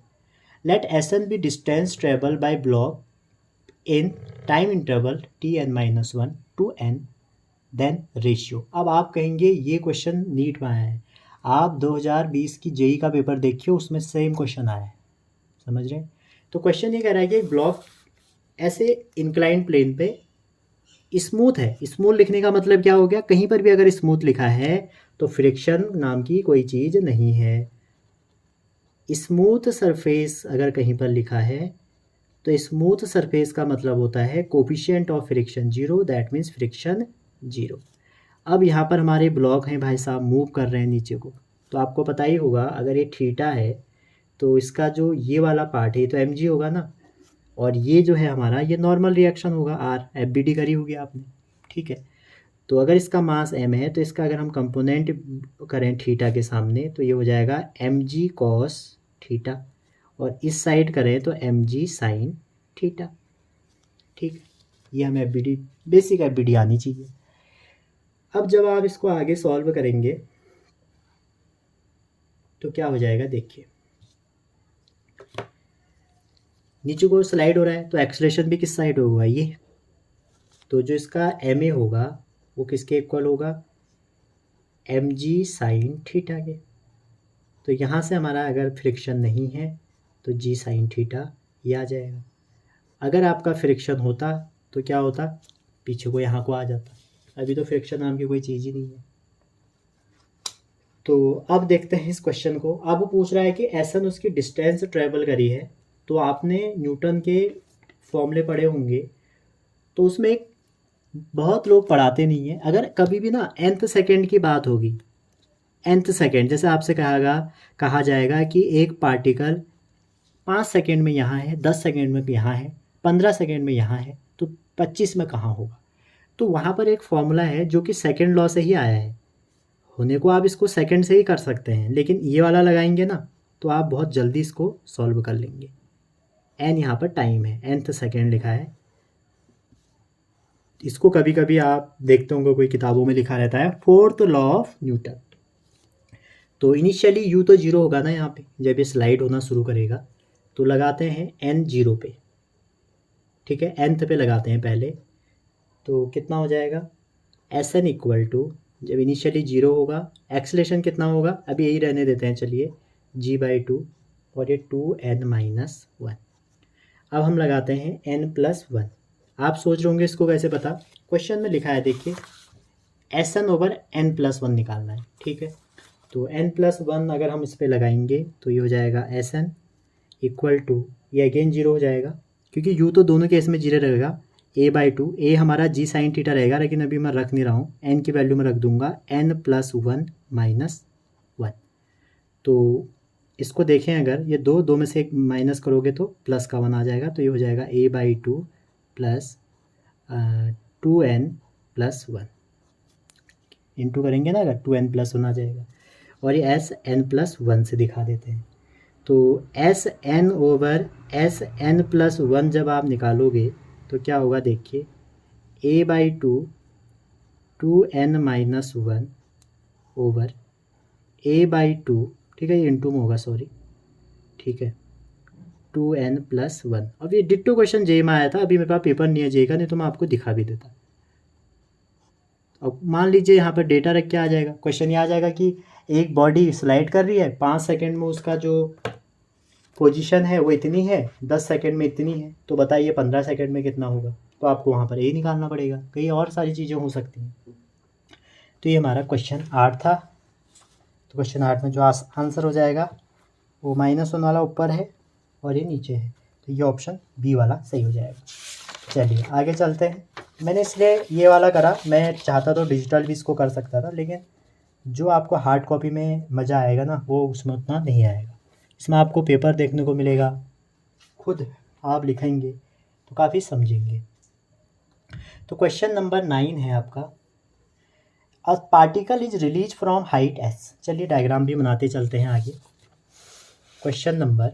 Let Sn be distance travel by block in time interval Tn-1 to n, then ratio. अब आप कहेंगे ये question NEET में आया है, आप 2020 की जेई का पेपर देखिए, उसमें सेम क्वेश्चन आया है, समझ रहे हैं। तो क्वेश्चन ये कह रहा है कि ब्लॉक ऐसे इंक्लाइंड प्लेन पे स्मूथ है। स्मूथ लिखने का मतलब क्या हो गया, कहीं पर भी अगर स्मूथ लिखा है तो फ्रिक्शन नाम की कोई चीज़ नहीं है। स्मूथ सरफेस अगर कहीं पर लिखा है तो स्मूथ सरफेस का मतलब होता है coefficient of friction 0, that means friction 0। अब यहाँ पर हमारे ब्लॉक हैं भाई साहब, मूव कर रहे हैं नीचे को, तो आपको पता ही होगा अगर ये थीटा है तो इसका जो ये वाला पार्ट है तो mg होगा ना, और ये जो है हमारा ये नॉर्मल रिएक्शन होगा, R FBD करी होगी आपने, ठीक है। तो अगर इसका मास m है तो इसका अगर हम कंपोनेंट करें थीटा के सामने तो ये हो जाएगा mg cos थीटा, और इस साइड करें तो mg sin थीटा। ठीक, ये हमें एफबीडी बेसिक एफबीडी आनी चाहिए। अब जब आप इसको आगे सॉल्व करेंगे तो क्या हो जाएगा, देखिए नीचे को स्लाइड हो रहा है तो एक्सलेशन भी किस साइड होगा, ये। तो जो इसका एम ए होगा वो किसके इक्वल होगा, एम जी साइन थीटा के। तो यहाँ से हमारा अगर फ्रिक्शन नहीं है तो जी साइन थीटा ये आ जाएगा। अगर आपका फ्रिक्शन होता तो क्या होता, पीछे को यहाँ को आ जाता। अभी तो फ्रिक्शन नाम की कोई चीज़ ही नहीं है। तो अब देखते हैं इस क्वेश्चन को। अब वो पूछ रहा है कि एसन उसकी डिस्टेंस ट्रेवल करी है। तो आपने न्यूटन के फॉर्मूले पढ़े होंगे, तो उसमें एक बहुत लोग पढ़ाते नहीं है। अगर कभी भी ना nth सेकेंड की बात होगी, nth सेकेंड, जैसे आपसे कहा जाएगा कि एक पार्टिकल 5 सेकेंड में यहाँ है, 10 सेकेंड में यहाँ है, 15 सेकेंड में यहाँ है, तो 25 में कहाँ होगा। तो वहाँ पर एक फॉर्मूला है जो कि सेकेंड लॉ से ही आया है। होने को आप इसको सेकेंड से ही कर सकते हैं, लेकिन ये वाला लगाएंगे ना तो आप बहुत जल्दी इसको सॉल्व कर लेंगे। एन यहाँ पर टाइम है, nth सेकेंड लिखा है। इसको कभी कभी आप देखते होंगे कोई किताबों में लिखा रहता है फोर्थ लॉ ऑफ न्यूटन। तो इनिशियली यू तो जीरो होगा ना यहाँ पे, जब ये स्लाइड होना शुरू करेगा तो लगाते हैं एन जीरो पे। ठीक है, nth पे लगाते हैं पहले। तो कितना हो जाएगा, एस एन इक्वल टू, जब इनिशियली जीरो होगा एक्सलेशन कितना होगा, अभी यही रहने देते हैं चलिए, g/2, और ये 2n-1। अब हम लगाते हैं n+1। आप सोच रहे होंगे इसको कैसे पता, क्वेश्चन में लिखा है देखिए, Sn/n+1 निकालना है। ठीक है, तो n+1 अगर हम इस पर लगाएंगे तो ये हो जाएगा Sn इक्वल टू, ये अगेन जीरो हो जाएगा क्योंकि u तो दोनों केस में जीरो रहेगा, a/2, a हमारा जी साइन थीटा रहेगा, लेकिन अभी मैं रख नहीं रहा हूँ, n की वैल्यू में रख दूंगा n+1-1। तो इसको देखें, अगर ये दो में से एक माइनस करोगे तो प्लस का 1 आ जाएगा। तो ये हो जाएगा a/2 प्लस 2n+1, इंटू करेंगे ना अगर 2n+1 आ जाएगा, और ये Sn+1 से दिखा देते हैं। तो Sn/Sn+1 जब आप निकालोगे तो क्या होगा, देखिए a/2 2n-1 ओवर a/2, ठीक है, ये इंटू में होगा, सॉरी, ठीक है, 2n+1। अब ये डिट्टो क्वेश्चन जे में आया था, अभी मेरे पास पेपर नहीं है जे का, नहीं तो मैं आपको दिखा भी देता। अब मान लीजिए यहाँ पर डेटा रख के आ जाएगा, क्वेश्चन ये आ जाएगा कि एक बॉडी स्लाइड कर रही है, 5 सेकेंड में उसका जो पोजीशन है वो इतनी है, 10 सेकेंड में इतनी है, तो बताइए 15 सेकेंड में कितना होगा। तो आपको वहाँ पर यही निकालना पड़ेगा, कई और सारी चीज़ें हो सकती हैं। तो ये हमारा क्वेश्चन 8 था। तो क्वेश्चन 8 में जो आंसर हो जाएगा वो -1 वाला ऊपर है और ये नीचे है, तो ये ऑप्शन बी वाला सही हो जाएगा। चलिए आगे चलते हैं। मैंने इसलिए ये वाला करा, मैं चाहता तो डिजिटल भी इसको कर सकता था, लेकिन जो आपको हार्ड कॉपी में मज़ा आएगा ना वो उसमें उतना नहीं आएगा। इसमें आपको पेपर देखने को मिलेगा, खुद आप लिखेंगे तो काफ़ी समझेंगे। तो क्वेश्चन नंबर 9 है आपका, अ particle is release from height s। चलिए डायग्राम भी बनाते चलते हैं आगे। क्वेश्चन नंबर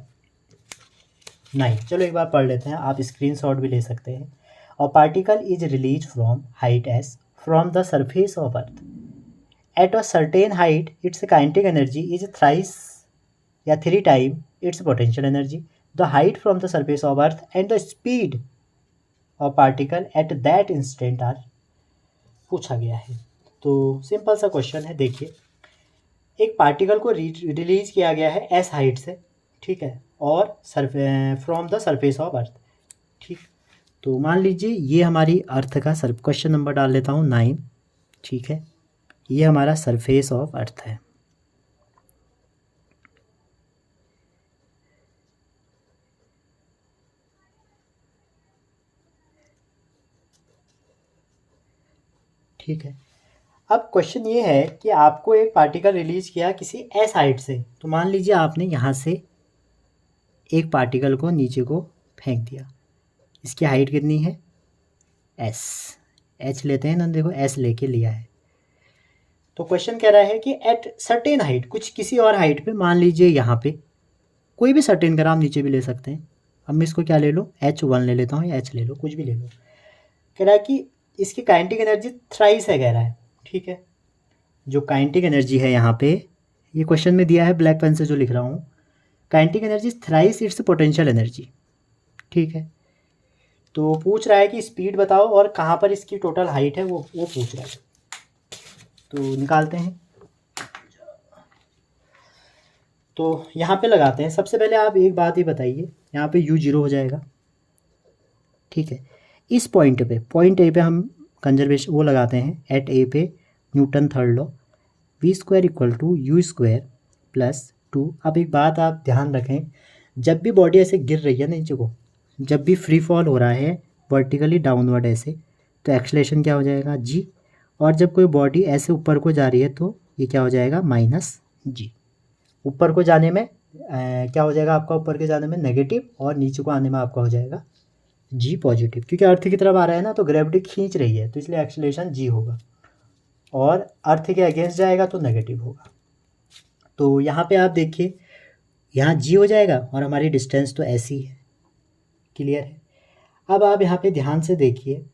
9, चलो एक बार पढ़ लेते हैं, आप स्क्रीनशॉट भी ले सकते हैं। A particle is release from height s from the surface of earth at a certain height, its kinetic energy is thrice या 3 time its potential energy. The height from the surface of earth and the speed of particle at that instant are पूछा गया है। तो simple सा question है, देखिए एक particle को रिलीज किया गया है एस हाइट से, ठीक है, और फ्रॉम द सरफेस ऑफ अर्थ। ठीक, तो मान लीजिए ये हमारी अर्थ का क्वेश्चन नंबर डाल लेता हूँ 9, ठीक है, ये हमारा सरफेस ऑफ अर्थ है। ठीक है, अब क्वेश्चन ये है कि आपको एक पार्टिकल रिलीज किया किसी एस हाइट से। तो मान लीजिए आपने यहाँ से एक पार्टिकल को नीचे को फेंक दिया, इसकी हाइट कितनी है, एस, एच लेते हैं ना, देखो एस लेके लिया है। तो क्वेश्चन कह रहा है कि एट सर्टेन हाइट, कुछ किसी और हाइट पे, मान लीजिए यहाँ पे कोई भी सर्टेन ग्राम नीचे भी ले सकते हैं। अब मैं इसको क्या ले लूँ, H1 ले लेता हूँ या H ले लो, कुछ भी ले लो। कह रहा है कि इसकी काइनेटिक एनर्जी थ्राइस है कह रहा है, ठीक है। जो काइनेटिक एनर्जी है यहाँ पे, ये क्वेश्चन में दिया है ब्लैक पेन से जो लिख रहा हूँ, kinetic energy thrice it's potential energy, ठीक है। तो पूछ रहा है कि स्पीड बताओ और कहाँ पर इसकी टोटल हाइट है, वो पूछ रहा है। तो निकालते हैं। तो यहाँ पे लगाते हैं। सबसे पहले आप एक बात ही बताइए, यहाँ पे u 0 हो जाएगा, ठीक है। इस पॉइंट पे हम कंजर्वेशन वो लगाते हैं, एट ए पे Newton third law, V square equal to U square plus 2। अब एक बात आप ध्यान रखें, जब भी बॉडी ऐसे गिर रही है नीचे को, जब भी फ्री फॉल हो रहा है वर्टिकली डाउनवर्ड ऐसे, तो एक्सलेशन क्या हो जाएगा, जी। और जब कोई बॉडी ऐसे ऊपर को जा रही है तो ये क्या हो जाएगा, माइनस जी। ऊपर को जाने में क्या हो जाएगा आपका, ऊपर के जाने में नेगेटिव, और नीचे को आने में आपका हो जाएगा जी पॉजिटिव, क्योंकि अर्थ की तरफ आ रहा है ना, तो ग्रेविटी खींच रही है, तो इसलिए एक्सेलरेशन जी होगा। और अर्थ के अगेंस्ट जाएगा तो नेगेटिव होगा। तो यहाँ पे आप देखिए, यहाँ जी हो जाएगा और हमारी डिस्टेंस तो ऐसी है, क्लियर है। अब आप यहाँ पे ध्यान से देखिए,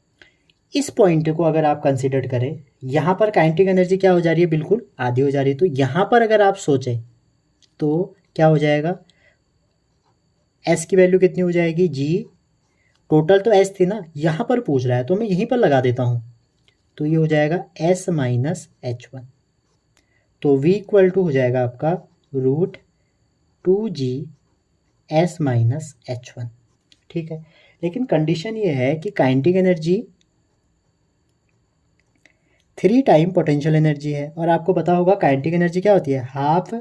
इस पॉइंट को अगर आप कंसिडर करें, यहाँ पर काइनेटिक एनर्जी क्या हो जा रही है, बिल्कुल आधी हो जा रही है। तो यहाँ पर अगर आप सोचें तो क्या हो जाएगा, एस की वैल्यू कितनी हो जाएगी, जी। टोटल तो एस थी ना, यहाँ पर पूछ रहा है तो मैं यहीं पर लगा देता हूँ, तो ये हो जाएगा एस माइनस H1। तो v इक्वल टू हो जाएगा आपका √2g एस माइनस H1, ठीक है। लेकिन कंडीशन ये है कि kinetic energy 3 time potential energy है, और आपको पता होगा काइनेटिक एनर्जी क्या होती है, हाफ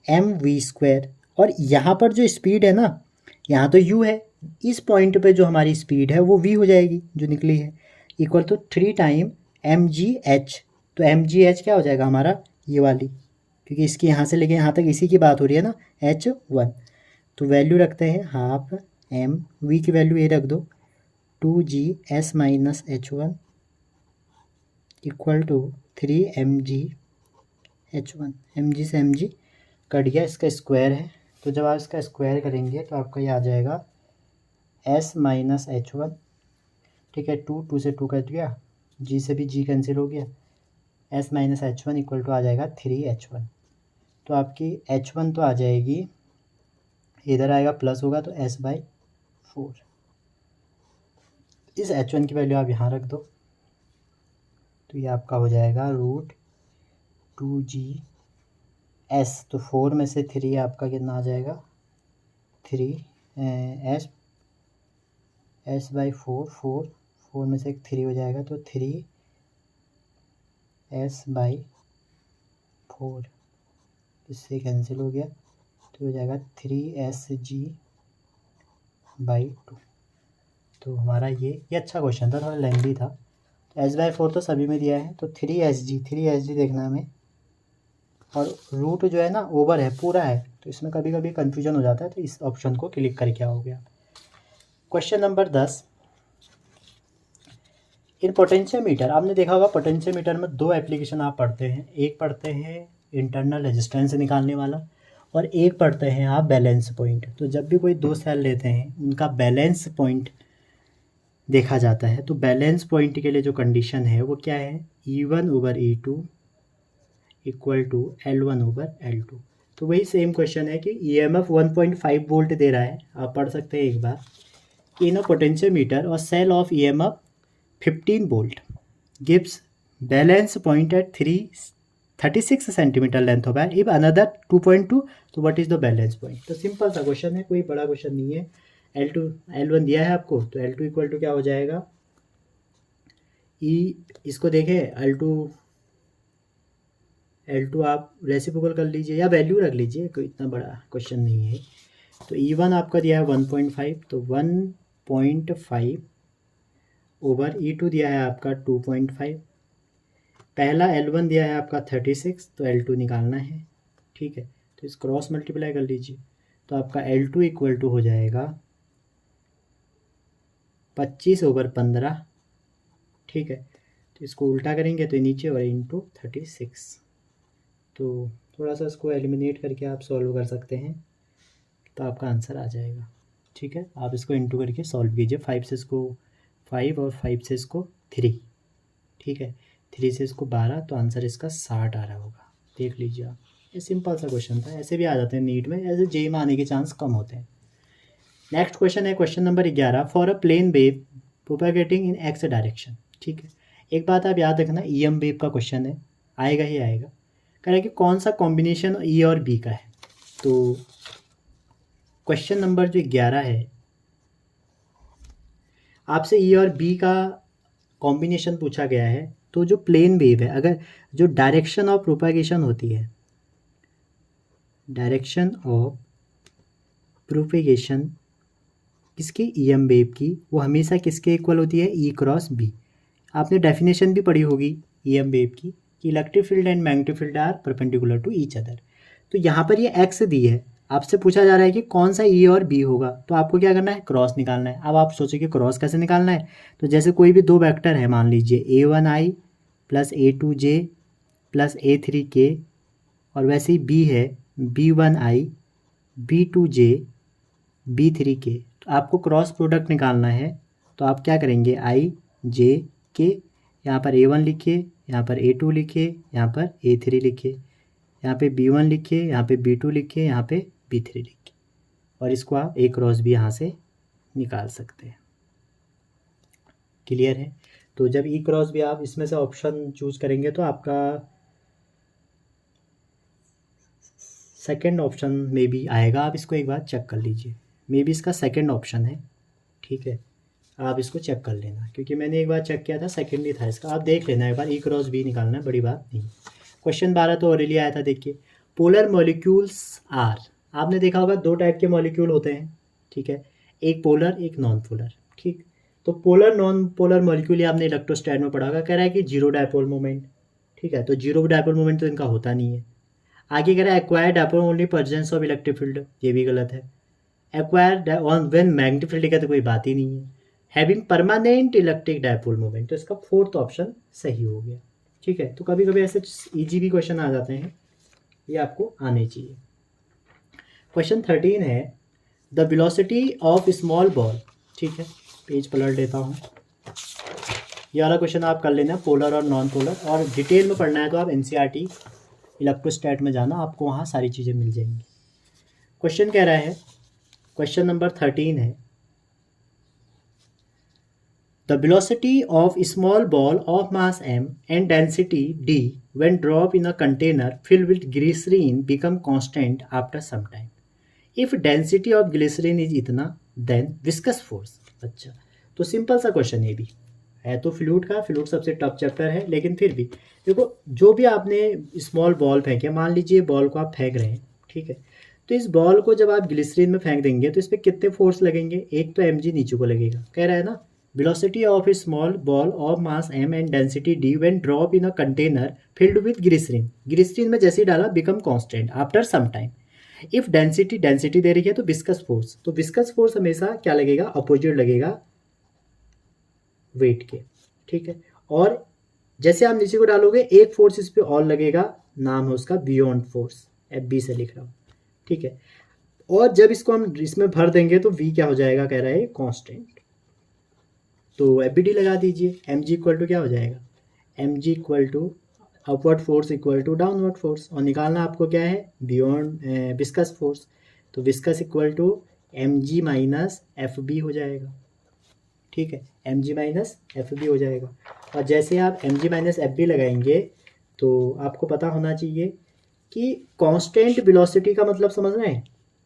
mv²। और यहाँ पर जो स्पीड है ना, यहाँ तो u है, इस पॉइंट पे जो हमारी स्पीड है वो v हो जाएगी जो निकली है, इक्वल टू 3 टाइम mgh। तो mgh क्या हो जाएगा हमारा, ये वाली, क्योंकि इसकी यहाँ से लेके यहाँ तक इसी की बात हो रही है ना, H1। तो वैल्यू रखते हैं हाफ m, v की वैल्यू ये रख दो 2g s minus H1 equal to 3 mg H1। mg से mg कट गया, इसका स्क्वायर है, तो जब आप इसका स्क्वायर करेंगे तो आपका ये आ जाएगा s माइनस H1, ठीक है। 2 से 2 कट गया, g से भी g कैंसिल हो गया, s minus H1 equal to आ जाएगा 3H1। तो आपकी H1 तो आ जाएगी, इधर आएगा प्लस होगा तो s/4। इस H1 की वैल्यू आप यहाँ रख दो, तो ये आपका हो जाएगा √2g s। तो 4 में से 3 आपका कितना आ जाएगा, 3 s/4, 4 में से 3 हो जाएगा, तो 3s/4, इससे कैंसिल हो गया, तो हो जाएगा 3sg/2। तो हमारा ये अच्छा क्वेश्चन था, थोड़ा लेंथी था। तो s/4 तो सभी में दिया है, तो 3sg देखना हमें, और रूट जो है ना ओवर है, पूरा है, तो इसमें कभी कभी कन्फ्यूजन हो जाता है, तो इस ऑप्शन को क्लिक करके आओगे आप। क्वेश्चन नंबर 10, इन पोटेंशियोमीटर, आपने देखा होगा पोटेंशियोमीटर में 2 एप्लीकेशन आप पढ़ते हैं, एक पढ़ते हैं इंटरनल रेजिस्टेंस निकालने वाला, और एक पढ़ते हैं आप बैलेंस पॉइंट। तो जब भी कोई 2 सेल लेते हैं उनका बैलेंस पॉइंट देखा जाता है। तो बैलेंस पॉइंट के लिए जो कंडीशन है वो क्या है, E1/E2 इक्वल टू L1/L2। तो वही सेम क्वेश्चन है कि EMF 1.5 वोल्ट दे रहा है, आप पढ़ सकते हैं एक बार कि इन अ पोटेंशियोमीटर और cell of EMF 15 volt gives balance point at 36 centimetre length of है, इफ अनदर 2.2, तो what is the balance point. तो सिंपल सा क्वेश्चन है, कोई बड़ा क्वेश्चन नहीं है। L1 दिया है आपको, तो L2 इक्वल टू क्या हो जाएगा, इसको देखें L2 आप रेसिप्रोकल कर लीजिए या वैल्यू रख लीजिए, कोई इतना बड़ा क्वेश्चन नहीं है। तो E1 आपका दिया है 1.5, तो 1.5 ओवर E2 दिया है आपका 2.5, पहला L1 दिया है आपका 36, तो L2 निकालना है, ठीक है। तो इस क्रॉस मल्टीप्लाई कर लीजिए, तो आपका L2 इक्वल टू हो जाएगा 25/15 ठीक है। तो इसको उल्टा करेंगे तो नीचे और इंटू 36। तो थोड़ा सा इसको एलिमिनेट करके आप सॉल्व कर सकते हैं तो आपका आंसर आ जाएगा। ठीक है, आप इसको इंटू करके सॉल्व कीजिए। 5 से इसको 5 और 5 से इसको 3, ठीक है, 3 से इसको 12, तो आंसर इसका 60 आ रहा होगा। देख लीजिए आप, ये सिंपल सा क्वेश्चन था। ऐसे भी आ जाते हैं नीट में, ऐसे जेई में आने के चांस कम होते हैं। नेक्स्ट क्वेश्चन है question number 11, for a plane wave propagating in X direction. ठीक है, एक बात आप याद रखना, ईएम वेव का क्वेश्चन है, आएगा ही आएगा। कह रहा है कि कौन सा कॉम्बिनेशन ई और बी का है। तो क्वेश्चन नंबर जो 11 है, आपसे ई और बी का कॉम्बिनेशन पूछा गया है। तो जो प्लेन वेव है, अगर जो डायरेक्शन ऑफ प्रोपेगेशन होती है, डायरेक्शन ऑफ प्रोपेगेशन किसकी, ईएम वेव की, वो हमेशा किसके इक्वल होती है, ई क्रॉस बी। आपने डेफिनेशन भी पढ़ी होगी ईएम वेव की कि electric field and magnetic field are perpendicular to each other. तो यहाँ पर ये एक्स दी है, आपसे पूछा जा रहा है कि कौन सा ई और बी होगा, तो आपको क्या करना है, क्रॉस निकालना है। अब आप सोचो कि क्रॉस कैसे निकालना है। तो जैसे कोई भी दो वेक्टर है, मान लीजिए A1i plus A2j plus A3k, और वैसे ही बी है B1i B2j B3k। तो आपको क्रॉस प्रोडक्ट निकालना है। तो आप क्या करेंगे, आई जे के, यहाँ पर A1 लिखिए, यहाँ पर A2 लिखिए, यहाँ पर A3 लिखिए, यहाँ पे B1 लिखिए, यहाँ पे B2 लिखिए, यहाँ पे B3 लिखिए, और इसको आप A क्रॉस भी यहाँ से निकाल सकते हैं। क्लियर है। तो जब ई क्रॉस भी आप इसमें से ऑप्शन चूज करेंगे तो आपका सेकंड ऑप्शन में भी आएगा। आप इसको एक बार चेक कर लीजिए, मे बी इसका सेकंड ऑप्शन है। ठीक है, आप इसको चेक कर लेना, क्योंकि मैंने एक बार चेक किया था, सेकंड ही था इसका। आप देख लेना एक बार, ई क्रॉस बी निकालना है, बड़ी बात नहीं। क्वेश्चन 12 तो ऑलरेडी आया था, देखिए। पोलर मॉलिक्यूल्स आर, आपने देखा होगा दो टाइप के मॉलिक्यूल होते हैं। ठीक है, एक पोलर एक नॉन पोलर। ठीक, तो पोलर नॉन पोलर मॉलिक्यूल आपने इलेक्ट्रोस्टैट में पढ़ा होगा, कह रहा है कि जीरो डायपोल मोमेंट। ठीक है, तो जीरो डायपोल मोमेंट तो इनका होता नहीं है। आगे कह रहा है acquire dipole only presence of electric field, ये भी गलत है। Acquire on when magnetic field का तो कोई बात ही नहीं है। Having permanent electric dipole moment, तो इसका फोर्थ ऑप्शन सही हो गया। ठीक है, तो कभी कभी ऐसे इजी भी क्वेश्चन आ जाते हैं, ये आपको आने चाहिए। क्वेश्चन 13 है, the velocity of small ball. ठीक है, पेज पलट लेता हूँ। ये वाला क्वेश्चन आप कर लेना, पोलर और नॉन पोलर, और डिटेल में पढ़ना है तो आप एनसीईआरटी इलेक्ट्रोस्टैट में जाना, आपको वहाँ सारी चीज़ें मिल जाएंगी। क्वेश्चन कह रहा है, क्वेश्चन नंबर 13 है, the velocity of small ball of mass m and density d when dropped in a container filled with glycerine become constant after some time. If density of glycerine is इतना, then viscous force। अच्छा, तो simple सा question ये भी है। तो fluid का, fluid सबसे टफ चैप्टर है, लेकिन फिर भी देखो, जो भी आपने स्मॉल बॉल फेंके, मान लीजिए बॉल को आप फेंक रहे हैं। ठीक है, तो इस बॉल को जब आप ग्लिसरीन में फेंक देंगे तो इस पर कितने फोर्स लगेंगे, एक तो mg नीचे को लगेगा, कह रहा है ना। velocity of a small ball of mass m and density d when drop in a container filled with glycerin, glycerin में जैसे ही डाला become constant after some time. if density दे रही है तो viscous force, तो viscous force हमेशा क्या लगेगा, अपोजिट लगेगा वेट के। ठीक है, और जैसे आप नीचे को डालोगे एक फोर्स इस पर और लगेगा, नाम है उसका बियॉन्ड फोर्स, FB से लिख रहा हूँ। ठीक है, और जब इसको हम इसमें भर देंगे तो V क्या हो जाएगा, कह रहा है कांस्टेंट। तो FBD लगा दीजिए, mg इक्वल टू क्या हो जाएगा, mg equal to upward force equal to downward force, और निकालना आपको क्या है, बियॉन्ड विस्कस फोर्स। तो viscous equal to mg minus FB हो जाएगा। ठीक है, mg माइनस FB हो जाएगा। और जैसे आप mg माइनस FB लगाएंगे तो आपको पता होना चाहिए कि कांस्टेंट वेलोसिटी का मतलब समझ रहे हैं,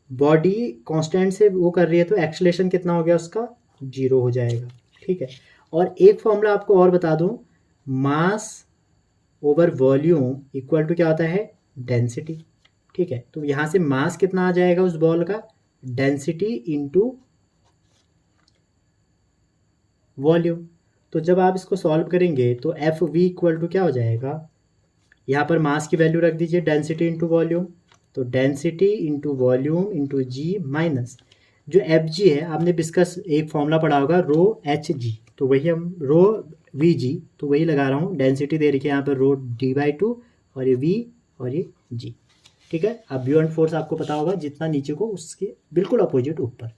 बॉडी कांस्टेंट से वो कर रही है तो एक्सेलरेशन कितना हो गया उसका, 0 हो जाएगा। ठीक है, और एक फॉर्मूला आपको और बता दूं, mass over volume equal to क्या होता है, डेंसिटी। ठीक है, तो यहाँ से मास कितना आ जाएगा उस बॉल का, डेंसिटी इनटू वॉल्यूम। तो जब आप इसको सॉल्व करेंगे तो FV इक्वल टू क्या हो जाएगा, यहाँ पर मास की वैल्यू रख दीजिए, डेंसिटी इंटू वॉल्यूम, तो डेंसिटी इंटू वॉल्यूम इंटू जी माइनस जो एफ जी है, आपने डिस्कस एक फॉर्मूला पढ़ा होगा रो एच जी, तो वही हम रो वी जी, तो वही लगा रहा हूँ। डेंसिटी दे रखी है यहाँ पर रो d/2 और ये v और ये g, ठीक है। अब ब्यूएंट फोर्स आपको पता होगा, जितना नीचे को उसके बिल्कुल अपोजिट ऊपर।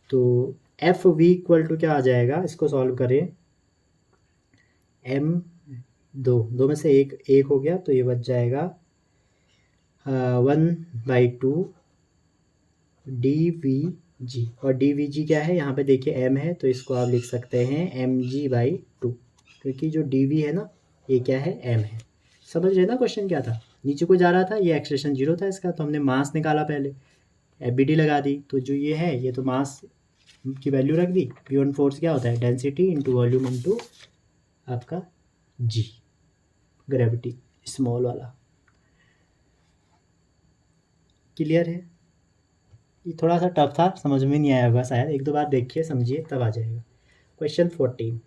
तो एफ वी इक्वल टू क्या आ जाएगा, इसको सॉल्व करें, m दो में से एक हो गया, तो ये बच जाएगा 1/2 dvg, और dvg क्या है यहाँ पे देखिए m है, तो इसको आप लिख सकते हैं mg/2, क्योंकि जो dv है ना ये क्या है, m है। समझ रहे ना क्वेश्चन क्या था, नीचे को जा रहा था, ये एक्सप्रेशन 0 था इसका, तो हमने मास निकाला पहले, एफबीडी लगा दी, तो जो ये है ये तो मास की वैल्यू रख दी। P1 फोर्स क्या होता है, डेंसिटी इंटू वॉल्यूम इंटू आपका g, ग्रेविटी स्मॉल वाला। क्लियर है, ये थोड़ा सा टफ था, समझ में नहीं आया होगा शायद, एक दो बार देखिए समझिए तब आ जाएगा। क्वेश्चन 14,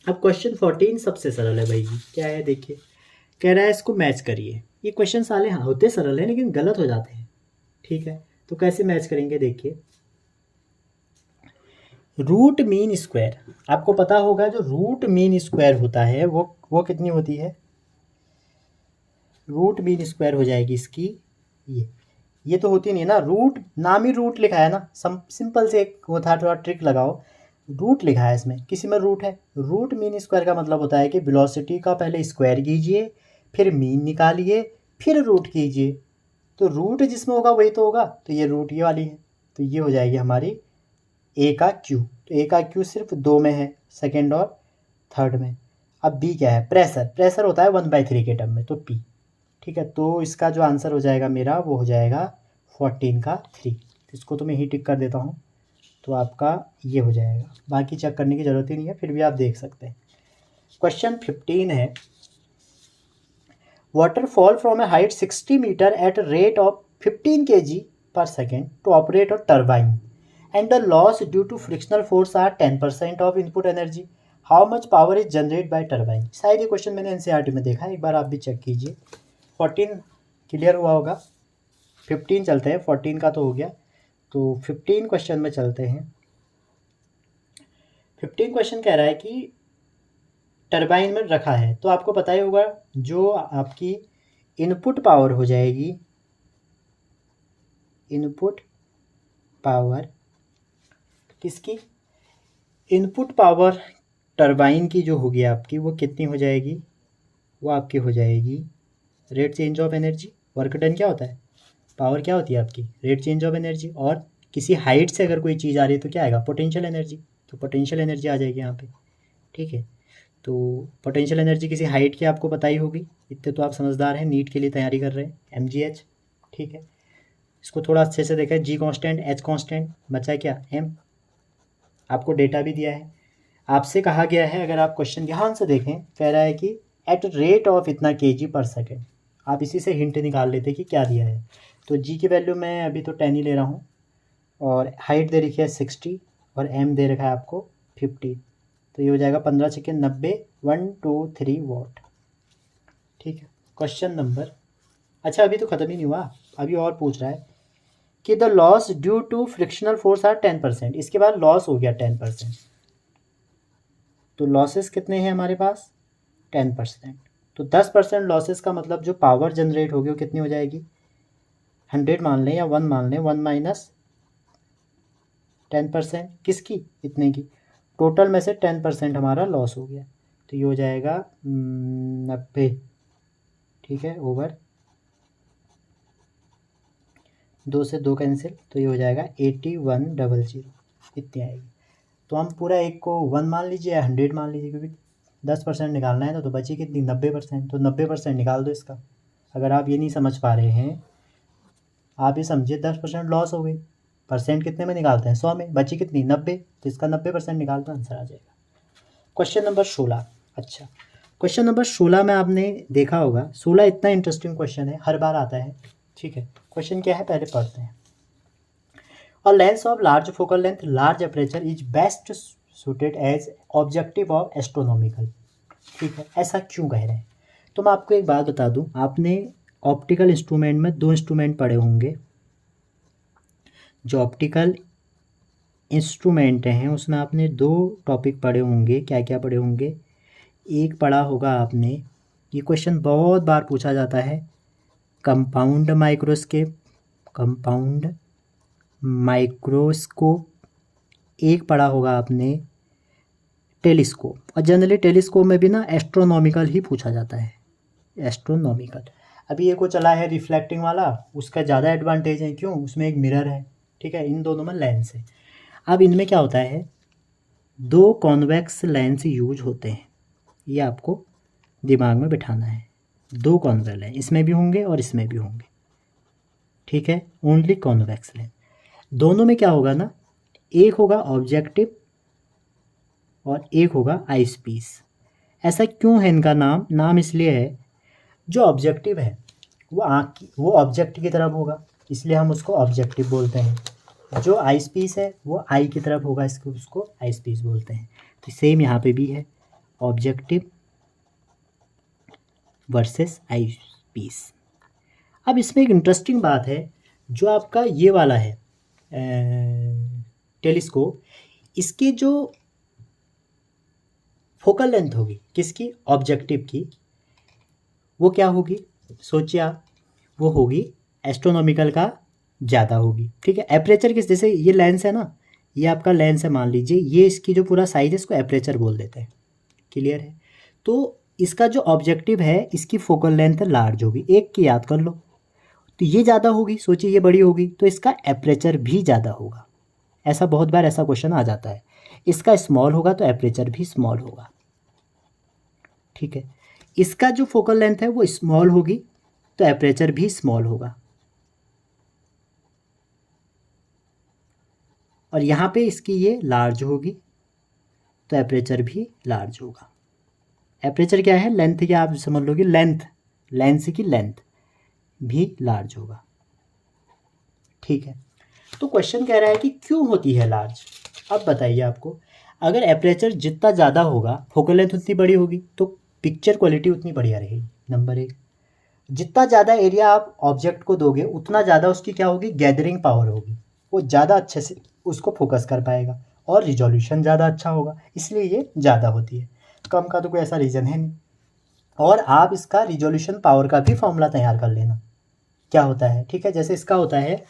अब क्वेश्चन 14 सबसे सरल है भाई, क्या है देखिए, कह रहा है इसको मैच करिए। ये क्वेश्चन साले होते सरल हैं लेकिन गलत हो जाते हैं, ठीक है। तो कैसे मैच करेंगे देखिए, रूट मीन स्क्वायर, आपको पता होगा जो रूट मीन स्क्वायर होता है वो कितनी होती है, रूट मीन स्क्वायर हो जाएगी इसकी ये तो होती नहीं है ना, रूट नाम ही रूट लिखा है ना, सिंपल से एक वो था, थोड़ा ट्रिक लगाओ, रूट लिखा है इसमें, किसी में रूट है। रूट मीन स्क्वायर का मतलब होता है कि वेलोसिटी का पहले स्क्वायर कीजिए, फिर मीन निकालिए, फिर रूट कीजिए, तो रूट जिसमें होगा वही तो होगा, तो ये रूट ये वाली है, तो ये हो जाएगी हमारी ए का क्यू, तो ए का क्यू सिर्फ 2 में है, सेकेंड और थर्ड में। अब बी क्या है, प्रेशर होता है 1/3 के टर्म में, तो पी, ठीक है। तो इसका जो आंसर हो जाएगा मेरा वो हो जाएगा 14 का 3, तो इसको तो मैं ही टिक कर देता हूँ, तो आपका ये हो जाएगा, बाकी चेक करने की ज़रूरत ही नहीं है, फिर भी आप देख सकते हैं। क्वेश्चन 15 है, water fall from a height 60 metre at rate of 15 kg/s to operate a turbine and the loss due to frictional force are 10% of input energy, how much power is generate by turbine. शायद ये question मैंने NCERT में देखा है, एक बार आप भी check कीजिए। 14 क्लियर हुआ होगा, 15 चलते हैं, 14 का तो हो गया, तो 15 क्वेश्चन में चलते हैं। 15 क्वेश्चन कह रहा है कि टरबाइन में रखा है, तो आपको पता ही होगा जो आपकी इनपुट पावर हो जाएगी, इनपुट पावर किसकी, इनपुट पावर टरबाइन की जो होगी आपकी वो कितनी हो जाएगी, वो आपकी हो जाएगी rate change of energy. Work done क्या होता है, पावर क्या होती है आपकी, रेट चेंज ऑफ एनर्जी, और किसी हाइट से अगर कोई चीज़ आ रही है तो क्या आएगा, पोटेंशियल एनर्जी, तो पोटेंशियल एनर्जी आ जाएगी यहाँ पे, ठीक है। तो पोटेंशियल एनर्जी किसी हाइट की आपको पता ही होगी, इतने तो आप समझदार हैं, नीट के लिए तैयारी कर रहे हैं, mgh, ठीक है। इसको थोड़ा अच्छे से देखें, g कांस्टेंट, h कांस्टेंट, बचा है क्या m, आपको डेटा भी दिया है, आपसे कहा गया है, अगर आप क्वेश्चन ध्यान से देखें, कह रहा है कि एट रेट ऑफ इतना kg/s, आप इसी से हिंट निकाल लेते कि क्या दिया है। तो g की वैल्यू मैं अभी तो 10 ही ले रहा हूँ, और हाइट दे रखी है 60 और m दे रखा है आपको 50, तो ये हो जाएगा 15 × 90, 123 वाट, ठीक है। क्वेश्चन नंबर, अच्छा अभी तो ख़त्म ही नहीं हुआ, अभी और पूछ रहा है कि the loss due to frictional force are 10%, इसके बाद लॉस हो गया 10%, तो लॉसेस कितने हैं हमारे पास 10%, तो 10% लॉसेस का मतलब जो पावर जनरेट होगी वो कितनी हो जाएगी, 100 मान लें या 1 मान लें, 1 - 10% किसकी, इतने की, टोटल में से 10% हमारा लॉस हो गया, तो ये हो जाएगा 90, ठीक है, ओवर 2 से 2 कैंसिल, तो ये हो जाएगा 8100, इतनी आएगी। तो हम पूरा एक को 1 मान लीजिए या 100 मान लीजिए, क्योंकि 10% निकालना है तो बची कितनी 90%, तो 90% निकाल दो इसका। अगर आप ये नहीं समझ पा रहे हैं, आप ये समझिए 10% लॉस हो गई, परसेंट कितने में निकालते हैं 100 में, बची कितनी 90, तो इसका 90% निकाल दो, आंसर आ जाएगा। क्वेश्चन नंबर 16, अच्छा क्वेश्चन नंबर 16 में आपने देखा होगा, 16 इतना इंटरेस्टिंग क्वेश्चन है, हर बार आता है, ठीक है। क्वेश्चन क्या है पहले पढ़ते हैं, और lens of large focal length large aperture is best suited as objective of astronomical, ठीक है, ऐसा क्यों कह रहे हैं। तो मैं आपको एक बात बता दूं, आपने ऑप्टिकल इंस्ट्रूमेंट में 2 इंस्ट्रूमेंट पढ़े होंगे, जो ऑप्टिकल इंस्ट्रूमेंट हैं उसमें आपने 2 टॉपिक पढ़े होंगे। क्या क्या पढ़े होंगे? एक पढ़ा होगा आपने, ये क्वेश्चन बहुत बार पूछा जाता है, कंपाउंड माइक्रोस्कोप। एक पढ़ा होगा आपने टेलीस्कोप। और जनरली टेलीस्कोप में भी ना एस्ट्रोनॉमिकल ही पूछा जाता है, एस्ट्रोनॉमिकल। अभी एक वो चला है रिफ्लेक्टिंग वाला, उसका ज़्यादा एडवांटेज है, क्यों? उसमें एक मिरर है, ठीक है, इन दोनों में लेंस है। अब इनमें क्या होता है, 2 कॉन्वेक्स लेंस यूज होते हैं, ये आपको दिमाग में बिठाना है। 2 कॉन्वेक्स लेंस इसमें भी होंगे और इसमें भी होंगे, ठीक है, ओनली कॉन्वेक्स लेंस। दोनों में क्या होगा ना, एक होगा ऑब्जेक्टिव और एक होगा आईज पीस। ऐसा क्यों है इनका नाम इसलिए है, जो ऑब्जेक्टिव है वो आँख की, वो ऑब्जेक्ट की तरफ होगा, इसलिए हम उसको ऑब्जेक्टिव बोलते हैं। जो आईज पीस है वो आई की तरफ होगा, इसको उसको आईज पीस बोलते हैं। तो सेम यहाँ पे भी है, ऑब्जेक्टिव वर्सेस आईज पीस। अब इसमें एक इंटरेस्टिंग बात है, जो आपका ये वाला है टेलीस्कोप, इसकी जो फोकल लेंथ होगी किसकी, ऑब्जेक्टिव की, वो क्या होगी, सोचिए आप, वो होगी एस्ट्रोनॉमिकल का ज़्यादा होगी, ठीक है। एपरेचर किस, जैसे ये लेंस है ना, ये आपका लेंस है मान लीजिए, ये इसकी जो पूरा साइज है इसको एपरेचर बोल देते हैं, क्लियर है। तो इसका जो ऑब्जेक्टिव है इसकी फोकल लेंथ लार्ज होगी, एक की याद कर लो, तो ये ज़्यादा होगी, सोचिए ये बड़ी होगी, तो इसका एपरेचर भी ज़्यादा होगा। ऐसा बहुत बार ऐसा क्वेश्चन आ जाता है, इसका स्मॉल होगा तो एपरेचर भी स्मॉल होगा, ठीक है। इसका जो फोकल लेंथ है वो स्मॉल होगी तो एपरेचर भी स्मॉल होगा, और यहाँ पे इसकी ये लार्ज होगी तो एपरेचर भी लार्ज होगा। एपरेचर क्या है, लेंथ, क्या आप समझ लोगे, लेंस की लेंथ भी लार्ज होगा, ठीक है। तो क्वेश्चन कह रहा है कि क्यों होती है लार्ज। अब बताइए आपको, अगर एपरेचर जितना ज़्यादा होगा फोकल लेंथ उतनी बड़ी होगी तो पिक्चर क्वालिटी उतनी बढ़िया रहेगी, नंबर 1। जितना ज़्यादा एरिया आप ऑब्जेक्ट को दोगे उतना ज़्यादा उसकी क्या होगी, गैदरिंग पावर होगी, वो ज़्यादा अच्छे से उसको फोकस कर पाएगा और रिजोल्यूशन ज़्यादा अच्छा होगा, इसलिए ये ज़्यादा होती है। कम का तो कोई ऐसा रीज़न है नहीं। और आप इसका रिजोल्यूशन पावर का भी फॉर्मूला तैयार कर लेना, क्या होता है, ठीक है। जैसे इसका होता है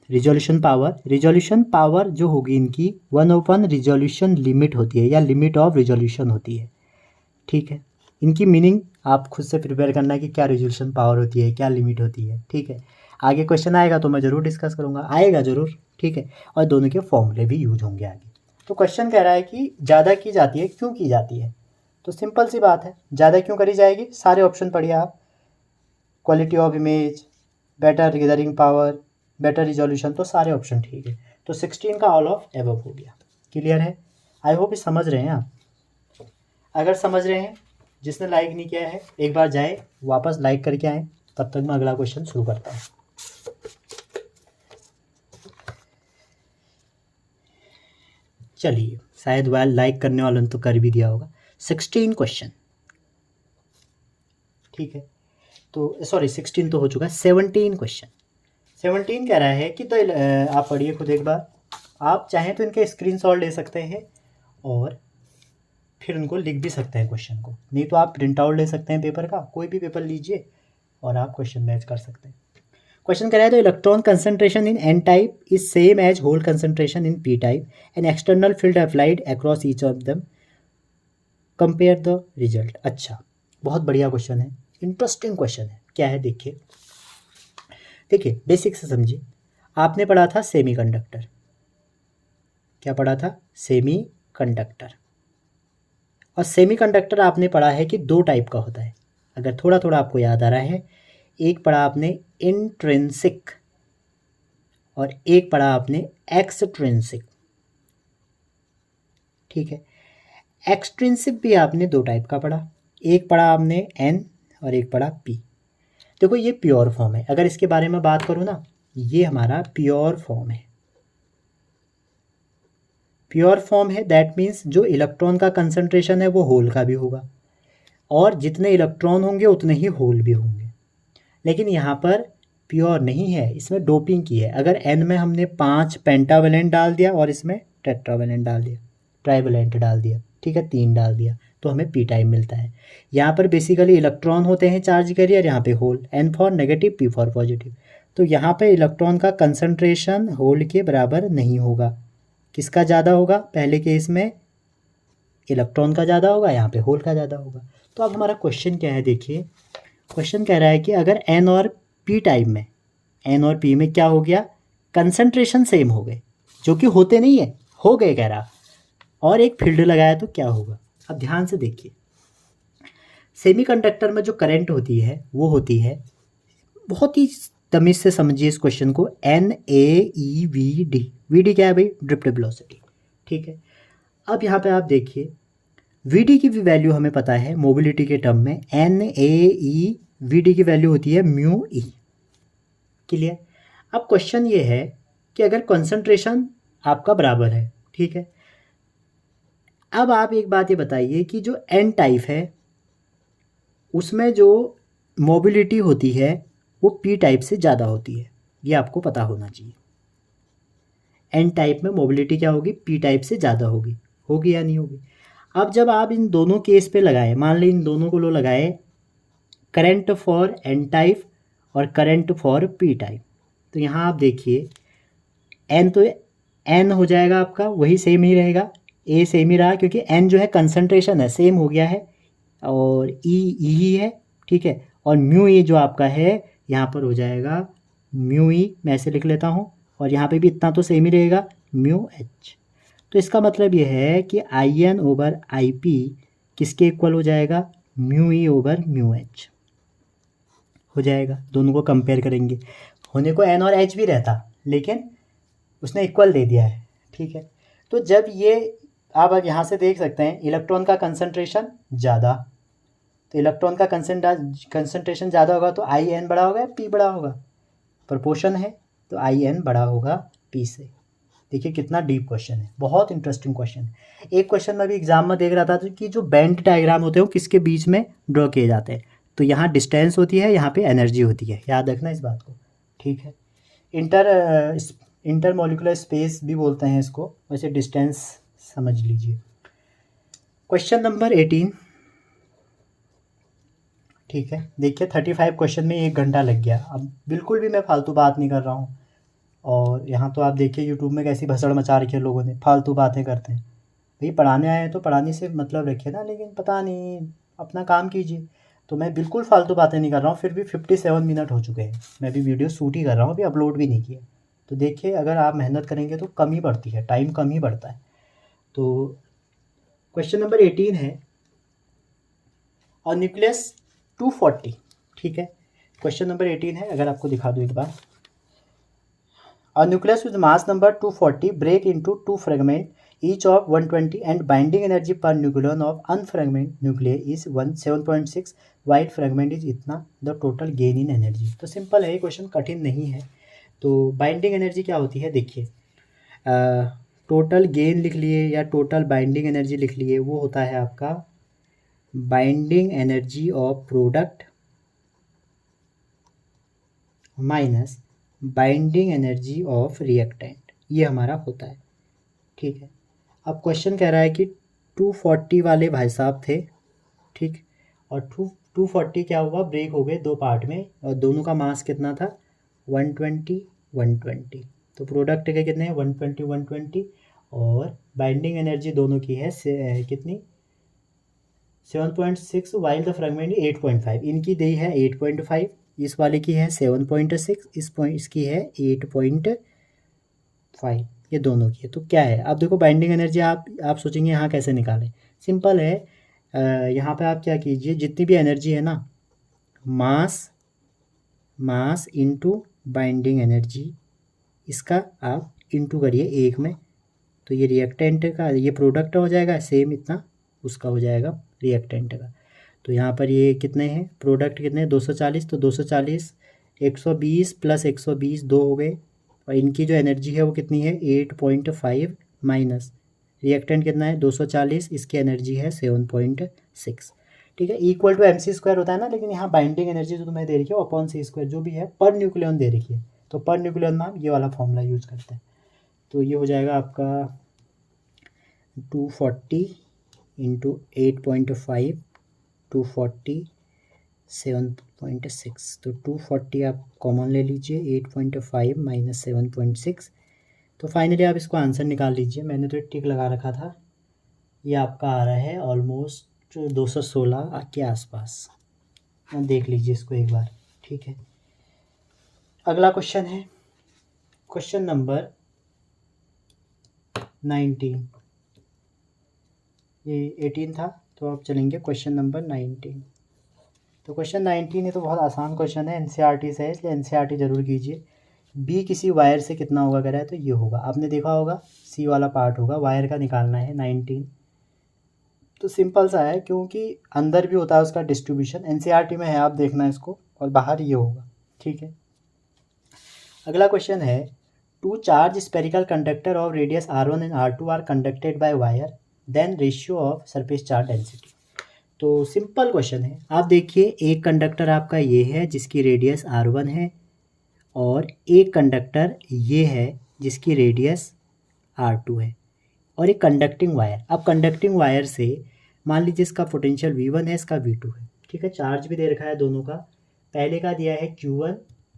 रिजोल्यूशन पावर जो होगी इनकी 1/1 रिजोल्यूशन लिमिट होती है, या लिमिट ऑफ रिजोल्यूशन होती है, ठीक है। इनकी मीनिंग आप खुद से प्रिपेयर करना है कि क्या रिजोल्यूशन पावर होती है, क्या लिमिट होती है, ठीक है। आगे क्वेश्चन आएगा तो मैं ज़रूर डिस्कस करूँगा, आएगा ज़रूर, ठीक है, और दोनों के फॉर्मूले भी यूज होंगे आगे। तो क्वेश्चन कह रहा है कि ज़्यादा की जाती है, क्यों की जाती है, तो सिंपल सी बात है, ज़्यादा क्यों करी जाएगी, सारे ऑप्शन पढ़िए आप, quality of image, better gathering power, better resolution, तो सारे ऑप्शन ठीक है। तो 16 का ऑल ऑफ एबव हो गया, क्लियर है। आई होप समझ रहे हैं आप। अगर समझ रहे हैं, जिसने लाइक नहीं किया है एक बार जाए वापस लाइक करके आए, तब तक मैं अगला क्वेश्चन शुरू करता हूँ। चलिए, शायद वह लाइक करने वालों ने तो कर भी दिया होगा। 16 क्वेश्चन, ठीक है, तो सॉरी 16 तो हो चुका है, 17 क्वेश्चन। 17 कह रहा है कि, तो आप पढ़िए खुद एक बार, आप चाहें तो इनके स्क्रीनशॉट ले सकते हैं और फिर उनको लिख भी सकते हैं क्वेश्चन को, नहीं तो आप प्रिंट आउट ले सकते हैं पेपर का, कोई भी पेपर लीजिए और आप क्वेश्चन मैच कर सकते हैं। क्वेश्चन कह रहा है, तो electron concentration in N type is same as hole concentration in P type and external field applied across each of them, compare the result. अच्छा, बहुत बढ़िया क्वेश्चन है, इंटरेस्टिंग क्वेश्चन है। क्या है देखिए, बेसिक से समझिए। आपने पढ़ा था सेमीकंडक्टर, क्या पढ़ा था, सेमीकंडक्टर। और सेमीकंडक्टर आपने पढ़ा है कि 2 टाइप का होता है, अगर थोड़ा थोड़ा आपको याद आ रहा है। एक पढ़ा आपने इंट्रिंसिक और एक पढ़ा आपने एक्सट्रिंसिक, ठीक है। एक्सट्रिंसिक भी आपने 2 टाइप का पढ़ा, एक पढ़ा आपने एन और एक पढ़ा पी। देखो ये प्योर फॉर्म है, अगर इसके बारे में बात करूँ ना, ये हमारा प्योर फॉर्म है। प्योर फॉर्म है दैट मीन्स जो इलेक्ट्रॉन का कंसंट्रेशन है वो होल का भी होगा, और जितने इलेक्ट्रॉन होंगे उतने ही होल भी होंगे। लेकिन यहाँ पर प्योर नहीं है, इसमें डोपिंग की है। अगर N में हमने 5 पेंटावेलेंट डाल दिया और इसमें टेट्रावेलेंट डाल दिया, ट्राइवेलेंट डाल दिया, ठीक है, 3 डाल दिया, तो हमें पी टाइप मिलता है। यहाँ पर बेसिकली इलेक्ट्रॉन होते हैं चार्ज कैरियर, यहाँ पे hole, N for negative, P for positive. तो यहाँ पे इलेक्ट्रॉन का कंसंट्रेशन होल के बराबर नहीं होगा। किसका ज़्यादा होगा? पहले केस में इलेक्ट्रॉन का ज़्यादा होगा, यहाँ पे होल का ज़्यादा होगा। तो अब हमारा क्वेश्चन क्या है, देखिए क्वेश्चन कह रहा है कि अगर N और P टाइप में, N और P में क्या हो गया, कंसंट्रेशन सेम हो गए, जो कि होते नहीं है, हो गए कह रहा, और एक फील्ड लगाया तो क्या होगा। अब ध्यान से देखिए, सेमीकंडक्टर में जो करंट होती है वो होती है, बहुत ही तमीज़ से समझिए इस क्वेश्चन को, NaEVD। VD क्या है भाई? ड्रिफ्ट वेलोसिटी, ठीक है। अब यहाँ पे आप देखिए VD की भी वैल्यू हमें पता है मोबिलिटी के टर्म में, NaEVD की वैल्यू होती है म्यू ई। क्लियर? अब क्वेश्चन ये है कि अगर कंसंट्रेशन आपका बराबर है, ठीक है, अब आप एक बात ये बताइए कि जो N टाइप है उसमें जो मोबिलिटी होती है वो P टाइप से ज़्यादा होती है, ये आपको पता होना चाहिए। N टाइप में मोबिलिटी क्या होगी? P टाइप से ज़्यादा होगी, होगी या नहीं होगी? अब जब आप इन दोनों केस पे लगाए, मान ली इन दोनों को लो लगाए, करंट फॉर N टाइप और करंट फॉर P टाइप, तो यहाँ आप देखिए N तो N हो जाएगा आपका, वही सेम ही रहेगा, A सेम ही रहा क्योंकि N जो है कंसंट्रेशन है, सेम हो गया है, और E ही है, ठीक है, और म्यू E जो आपका है यहाँ पर हो जाएगा म्यू E, मैं ऐसे लिख लेता हूँ, और यहाँ पे भी इतना तो सेम ही रहेगा, म्यू H। तो इसका मतलब ये है कि IN ओवर IP किसके इक्वल हो जाएगा? Mu E over mu H हो जाएगा। दोनों को कंपेयर करेंगे, होने को N और H भी रहता, लेकिन उसने इक्वल दे दिया है, ठीक है। तो जब ये आप यहाँ से देख सकते हैं इलेक्ट्रॉन का कंसंट्रेशन ज़्यादा, तो इलेक्ट्रॉन का कंसंट्रेशन ज़्यादा होगा तो IN बड़ा होगा, P बड़ा होगा, प्रोपोर्शन है, तो IN बड़ा होगा P से। देखिए कितना डीप क्वेश्चन है, बहुत इंटरेस्टिंग क्वेश्चन है। एक क्वेश्चन में भी एग्जाम में देख रहा था कि जो बेंट डायग्राम होते हैं वो किसके बीच में ड्रॉ किए जाते हैं, तो यहाँ डिस्टेंस होती है, यहाँ पे एनर्जी होती है, याद रखना इस बात को, ठीक है। इंटरमोलिकुलर स्पेस भी बोलते हैं इसको, वैसे डिस्टेंस समझ लीजिए। क्वेश्चन नंबर 18, ठीक है, देखिए 35 क्वेश्चन में 1 घंटा लग गया। अब बिल्कुल भी मैं फालतू बात नहीं कर रहा हूँ, और यहाँ तो आप देखिए यूट्यूब में कैसी भसड़ मचा रखी है लोगों ने, फालतू बातें करते हैं। भाई पढ़ाने आए हैं तो पढ़ाने से मतलब रखिए ना, लेकिन पता नहीं, अपना काम कीजिए। तो मैं बिल्कुल फालतू बातें नहीं कर रहा हूँ, फिर भी 57 मिनट हो चुके हैं, मैं भी वीडियो शूट ही कर रहा हूँ, अभी अपलोड भी नहीं किया। तो देखिए अगर आप मेहनत करेंगे तो कम ही बढ़ती है, टाइम कम ही बढ़ता है। तो क्वेश्चन नंबर 18 है, और न्यूक्लियस 240, ठीक है। क्वेश्चन नंबर 18 है, अगर आपको दिखा दूँ एक बार, A nucleus with mass number 240 break into 2 fragments, each of 120, and binding energy per nucleon of unfragmented nuclei is 7.6, white fragment is इतना, the total gain in energy। तो सिंपल है ये क्वेश्चन, कठिन नहीं है। तो बाइंडिंग एनर्जी क्या होती है, देखिए टोटल गेन लिख लिए या टोटल बाइंडिंग एनर्जी लिख लिए, वो होता है आपका binding energy of product minus binding energy of reactant, ये हमारा होता है, ठीक है। अब क्वेश्चन कह रहा है कि 240 वाले भाई साहब थे, ठीक, और 240 क्या हुआ, ब्रेक हो गए 2 पार्ट में, और दोनों का मास कितना था, 120 120। तो प्रोडक्ट के कितने हैं, 120 120, और बाइंडिंग एनर्जी दोनों की है कितनी, 7.6, वाइल द फ्रेगमेंट 8.5, इनकी दी है 8.5, इस वाले की है 7.6, इसकी है 8.5, ये दोनों की है। तो क्या है, अब देखो बाइंडिंग एनर्जी आप सोचेंगे यहाँ कैसे निकालें, सिंपल है, यहाँ पे आप क्या कीजिए, जितनी भी एनर्जी है ना, मास इनटू बाइंडिंग एनर्जी, इसका आप इनटू करिए 1 में, तो ये रिएक्टेंट का ये प्रोडक्ट हो जाएगा, सेम इतना उसका हो जाएगा रिएक्टेंट का। तो यहाँ पर ये कितने हैं, प्रोडक्ट कितने हैं, 240, तो 240 120 प्लस 120 2 हो गए, और इनकी जो एनर्जी है वो कितनी है, 8.5, माइनस रिएक्टेंट कितना है 240, इसकी एनर्जी है 7.6, ठीक है। इक्वल टू mc² होता है ना, लेकिन यहाँ बाइंडिंग एनर्जी जो तुम्हें दे रखी है अपॉन c² जो भी है पर न्यूक्लियन दे रखी है, तो पर न्यूक्लियन में हम ये वाला फॉर्मूला यूज करते हैं। तो ये हो जाएगा आपका 240 इंटू 8.5 240 7.6, तो 240 आप कॉमन ले लीजिए, 8.5 माइनस 7.6, तो फाइनली आप इसको आंसर निकाल लीजिए। मैंने तो टिक लगा रखा था, ये आपका आ रहा है ऑलमोस्ट 216 के आसपास। देख लीजिए इसको एक बार, ठीक है। अगला क्वेश्चन है क्वेश्चन नंबर 19, ये 18 था, तो आप चलेंगे क्वेश्चन नंबर 19। तो क्वेश्चन 19 है तो बहुत आसान क्वेश्चन है, एनसीईआरटी से है, इसलिए एनसीईआरटी जरूर कीजिए। बी किसी वायर से कितना होगा कह रहा है, तो ये होगा, आपने देखा होगा सी वाला पार्ट होगा, वायर का निकालना है 19। तो सिंपल सा है, क्योंकि अंदर भी होता है उसका डिस्ट्रीब्यूशन, एनसीईआरटी में है, आप देखना इसको, और बाहर ये होगा, ठीक है। अगला क्वेश्चन है, two charge spherical conductor of radius r1 and r2 are conducted by wire, then ratio of surface charge density. तो सिंपल क्वेश्चन है, आप देखिए एक कंडक्टर आपका ये है जिसकी रेडियस r1 है, और एक कंडक्टर ये है जिसकी रेडियस r2 है, और एक कंडक्टिंग वायर। अब कंडक्टिंग वायर से मान लीजिए इसका पोटेंशियल v1 है, इसका v2 है, ठीक है। चार्ज भी दे रखा है दोनों का, पहले का दिया है q1,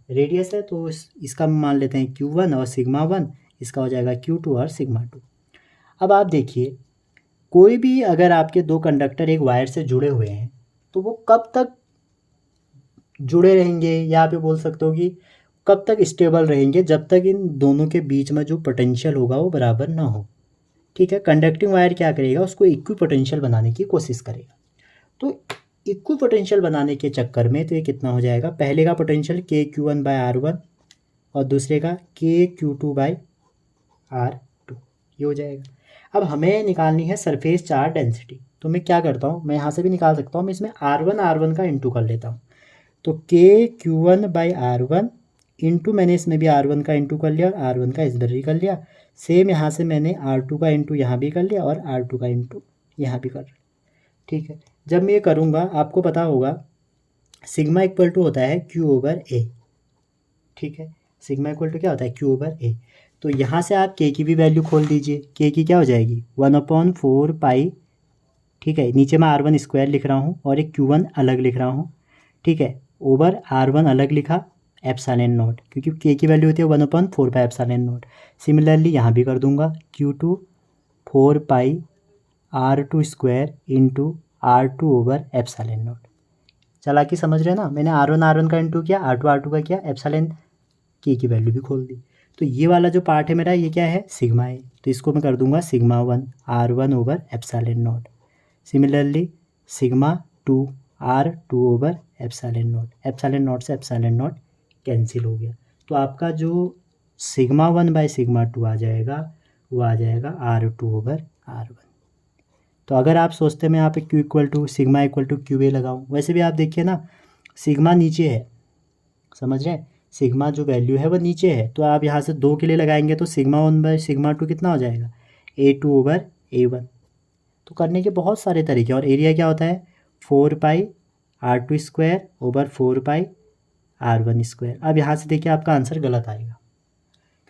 रेडियस है तो इसका मान लेते हैं q1 और सिग्मा 1, इसका हो जाएगा q2 और सिग्मा 2। अब आप देखिए कोई भी अगर आपके दो कंडक्टर एक वायर से जुड़े हुए हैं तो वो कब तक जुड़े रहेंगे, या आप ये बोल सकते हो कि कब तक स्टेबल रहेंगे, जब तक इन दोनों के बीच में जो पोटेंशियल होगा वो बराबर ना हो, ठीक है। कंडक्टिंग वायर क्या करेगा, उसको इक्वी पोटेंशियल बनाने की कोशिश करेगा। तो इक्वी पोटेंशियल बनाने के चक्कर में तो ये कितना हो जाएगा, पहले का पोटेंशियल KQ1/R1 और दूसरे का KQ2/R2, ये हो जाएगा। अब हमें निकालनी है सरफेस चार्ज डेंसिटी, तो मैं क्या करता हूँ, मैं यहाँ से भी निकाल सकता हूँ, मैं इसमें R1 का इंटू कर लेता हूँ। तो KQ1/R1 इंटू, मैंने इसमें भी R1 का इंटू कर लिया और R1 का इधर भी कर लिया, सेम यहाँ से मैंने R2 का इंटू यहाँ भी कर लिया और R2 का इंटू यहाँ भी कर लिया, ठीक है। जब मैं ये करूँगा आपको पता होगा सिग्मा इक्वल टू होता है Q/A, ठीक है। सिग्मा इक्वल टू क्या होता है, Q/A। तो यहाँ से आप K की भी वैल्यू खोल दीजिए, K की क्या हो जाएगी 1/4 पाई, ठीक है। नीचे मैं R1² लिख रहा हूँ और एक Q1 अलग लिख रहा हूँ, ठीक है, ओवर R1 अलग लिखा एप्सिलॉन नॉट, क्योंकि K की वैल्यू होती है 1/4 पाई एप्सिलॉन नॉट। सिमिलरली यहाँ भी कर दूंगा Q2 4 pi R2² into R2 over epsilon not. चालाकी समझ रहे हैं ना, मैंने R1 का इंटू किया, R2 का किया, एप्सिलॉन K की वैल्यू भी खोल दी। तो ये वाला जो पार्ट है मेरा, ये क्या है, सिग्मा है, तो इसको मैं कर दूंगा sigma 1 R1 over epsilon not. Similarly sigma 2 R2 over epsilon not, epsilon not से एप्सिलॉन नॉट कैंसिल हो गया, तो आपका जो सिग्मा 1/सिग्मा 2 आ जाएगा वो आ जाएगा R2 ओवर R1। तो अगर आप सोचते मैं यहाँ पे Q equal to sigma equal to QA लगाऊँ, वैसे भी आप देखिए ना सिग्मा नीचे है, समझ रहे हैं, सिग्मा जो वैल्यू है वो नीचे है, तो आप यहाँ से 2 के लिए लगाएंगे तो सिग्मा 1/सिग्मा 2 कितना हो जाएगा A2 ओवर A1। तो करने के बहुत सारे तरीके, और एरिया क्या होता है 4 पाई R2² ओवर 4 पाई R1²। अब यहाँ से देखिए आपका आंसर गलत आएगा,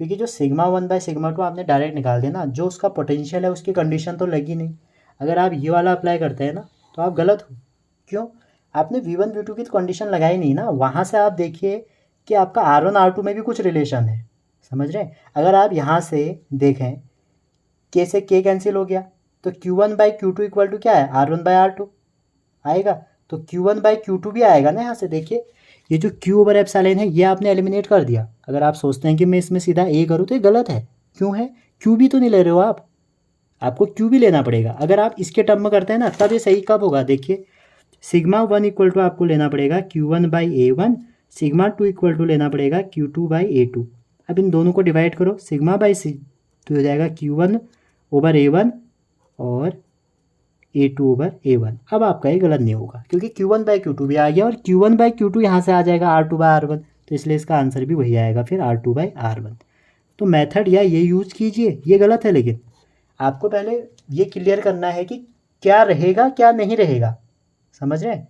क्योंकि जो सिग्मा 1/सिग्मा 2 आपने डायरेक्ट निकाल दिया ना, जो उसका पोटेंशियल है उसकी कंडीशन तो लगी नहीं। अगर आप ये वाला अप्लाई करते हैं ना तो आप गलत हो, क्यों, आपने V1 V2 की तो कंडीशन लगाई नहीं ना। वहाँ से आप देखिए कि आपका R1 R2 में भी कुछ रिलेशन है, समझ रहे हैं। अगर आप यहाँ से देखें K से K कैंसिल हो गया, तो Q1/Q2 इक्वल टू क्या है R1/R2 आएगा, तो Q1/Q2 भी आएगा ना। यहाँ से देखिए ये जो Q ओवर एप्सिलॉन है ये आपने एलिमिनेट कर दिया। अगर आप सोचते हैं कि मैं इसमें सीधा A करूँ तो ये गलत है, क्यों है, Q भी तो नहीं ले रहे हो आप, आपको Q भी लेना पड़ेगा। अगर आप इसके टर्म में करते हैं ना तब ये सही कब होगा, देखिए सिग्मा 1 इक्वल टू आपको लेना पड़ेगा Q1/A1, सिग्मा 2 इक्वल टू लेना पड़ेगा Q2/A2। अब इन दोनों को डिवाइड करो, सिग्मा/C तो हो जाएगा Q1 ओवर A1 और A2 ओवर A1। अब आपका ये गलत नहीं होगा क्योंकि Q1/Q2 भी आ गया, और Q1/Q2 यहाँ से आ जाएगा R2/R1, तो इसलिए इसका आंसर भी वही आएगा फिर R2/R1। तो मेथड या ये यूज़ कीजिए, ये गलत है, लेकिन आपको पहले ये क्लियर करना है कि क्या रहेगा क्या नहीं रहेगा, समझ रहे हैं?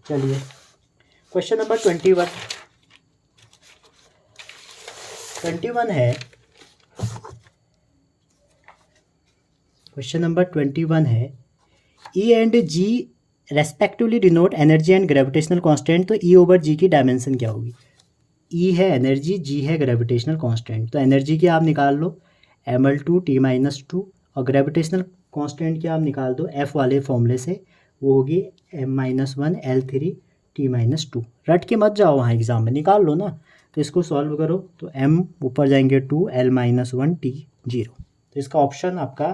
चलिए क्वेश्चन नंबर 21 है। क्वेश्चन नंबर 21 है, E and G respectively denote energy and gravitational constant. तो ई ओवर जी की डायमेंशन क्या होगी? ई है एनर्जी, जी है ग्रेविटेशनल कांस्टेंट। तो एनर्जी की आप निकाल लो ml2t-2, और ग्रेविटेशनल कांस्टेंट की आप निकाल दो एफ वाले फॉर्मूले से, वो होगी m-1l3t-2। रट के मत जाओ, वहाँ एग्जाम में निकाल लो ना। तो इसको सॉल्व करो तो m ऊपर जाएंगे 2, l-1t0। तो इसका ऑप्शन आपका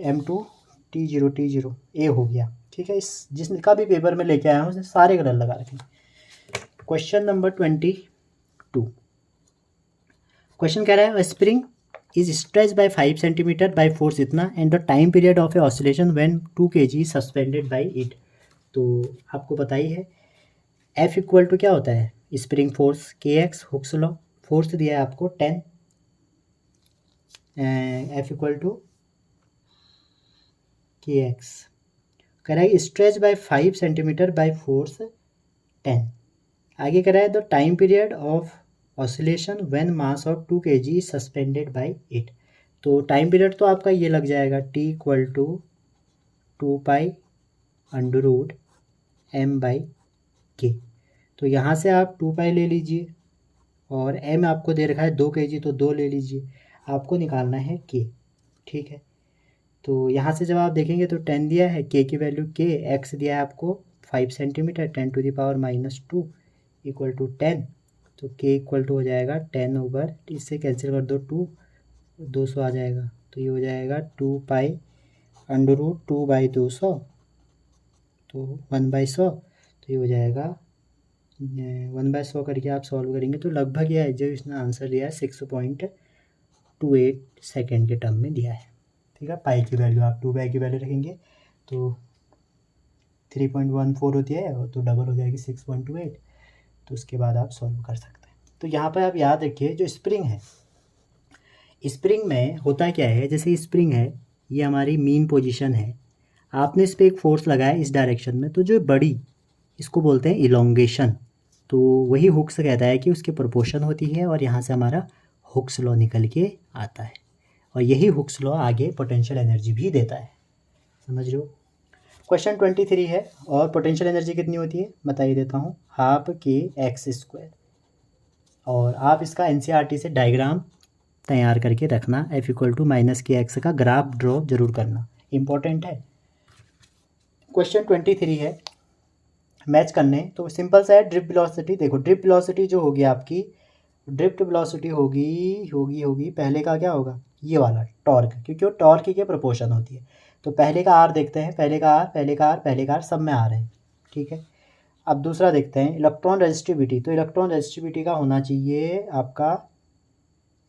m2t0 ए हो गया। ठीक है, इस जिसका भी पेपर में लेके आया हूँ उसने सारे कलर लगा रखे। क्वेश्चन नंबर 22, क्वेश्चन कह रहा है spring is stretch by 5 centimetre by force इतना and the time period of a oscillation when 2 kg suspended by it. तो आपको पता ही है F इक्वल टू क्या होता है, spring force kx, Hooke's law. Force दिया है आपको 10, F इक्वल टू kx। कह रहा है stretch by 5 centimetre by force 10। आगे कह रहा है the time period of oscillation when mass of 2 kg suspended by it. तो टाइम पीरियड तो आपका ये लग जाएगा t इक्वल टू 2π√m/k। तो यहाँ से आप 2π ले लीजिए और m आपको दे रखा है 2 kg, तो 2 ले लीजिए। आपको निकालना है k। ठीक है, तो यहाँ से जब आप देखेंगे तो 10 दिया है, k की वैल्यू k, x दिया है आपको 5 सेंटीमीटर, 10⁻⁻2 इक्वल टू 10। तो k इक्वल टू हो जाएगा 10 ओवर, इससे कैंसिल कर दो 200 आ जाएगा। तो ये हो जाएगा 2π√2/200, तो 1/100। तो ये हो जाएगा 1/100 करके आप सॉल्व करेंगे तो लगभग यह जो इसने आंसर दिया है 6.28 सेकेंड के टर्म में दिया है। ठीक है, पाई की वैल्यू आप 2 की वैल्यू रखेंगे तो 3.14 होती है, तो डबल हो जाएगी 6.28। तो उसके बाद आप सॉल्व कर सकते हैं। तो यहाँ पर आप याद रखिए जो स्प्रिंग है, स्प्रिंग में होता क्या है, जैसे स्प्रिंग है ये हमारी मीन पोजीशन है, आपने इस पर एक फोर्स लगाया इस डायरेक्शन में, तो जो बड़ी इसको बोलते हैं इलोंगेशन। तो वही हुक्स कहता है कि उसकी प्रोपोर्शन होती है और यहाँ से हमारा हुक्स लॉ निकल के आता है, और यही हुक्स लॉ आगे पोटेंशियल एनर्जी भी देता है। समझ रहे हो? क्वेश्चन 23 है, और पोटेंशियल एनर्जी कितनी होती है बताइए देता हूँ, हाफ kx²। और आप इसका NCERT से डायग्राम तैयार करके रखना, F इक्वल टू -kx का ग्राफ ड्रॉ जरूर करना, इम्पोर्टेंट है। क्वेश्चन 23 है, मैच करने तो सिंपल सा है। ड्रिफ्ट वेलोसिटी देखो, ड्रिफ्ट वेलोसिटी जो होगी आपकी, ड्रिफ्ट वेलोसिटी होगी पहले का क्या होगा, ये वाला टॉर्क, क्योंकि वो टॉर्क की प्रोपोर्शन होती है। तो पहले का आर देखते हैं, पहले का आर सब में आ रहे हैं। ठीक है, अब दूसरा देखते हैं इलेक्ट्रॉन रेजिस्टिविटी। तो इलेक्ट्रॉन रेजिस्टिविटी का होना चाहिए आपका,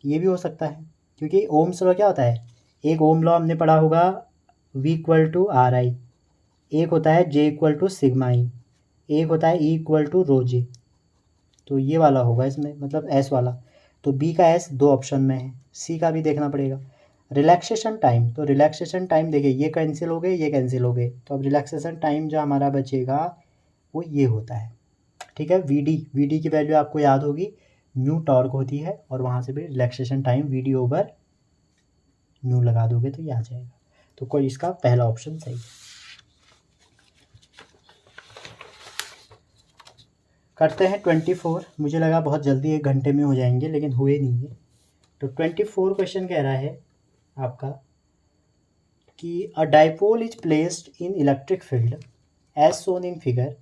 ये भी हो सकता है क्योंकि ओम्स लॉ क्या होता है, एक ओम लॉ हमने पढ़ा होगा V इक्वल टू RI, एक होता है J equal to sigma E, एक होता है E इक्वल टू ρj। तो ये वाला होगा इसमें, मतलब S वाला। तो B का S दो ऑप्शन में है, C का भी देखना पड़ेगा। रिलैक्सेशन टाइम, तो रिलैक्सेशन टाइम देखिए ये कैंसिल हो गए, ये कैंसिल हो गए, तो अब रिलैक्सेशन टाइम जो हमारा बचेगा वो ये होता है। ठीक है, VD की वैल्यू आपको याद होगी, न्यू टॉर्क होती है, और वहाँ से भी relaxation time VD over new लगा दोगे तो ये आ जाएगा। तो कोई इसका पहला ऑप्शन सही है। करते हैं 24, मुझे लगा बहुत जल्दी 1 घंटे में हो जाएंगे लेकिन हुए नहीं है। तो 24 क्वेश्चन कह रहा है आपका कि a dipole is placed in electric field as shown in figure,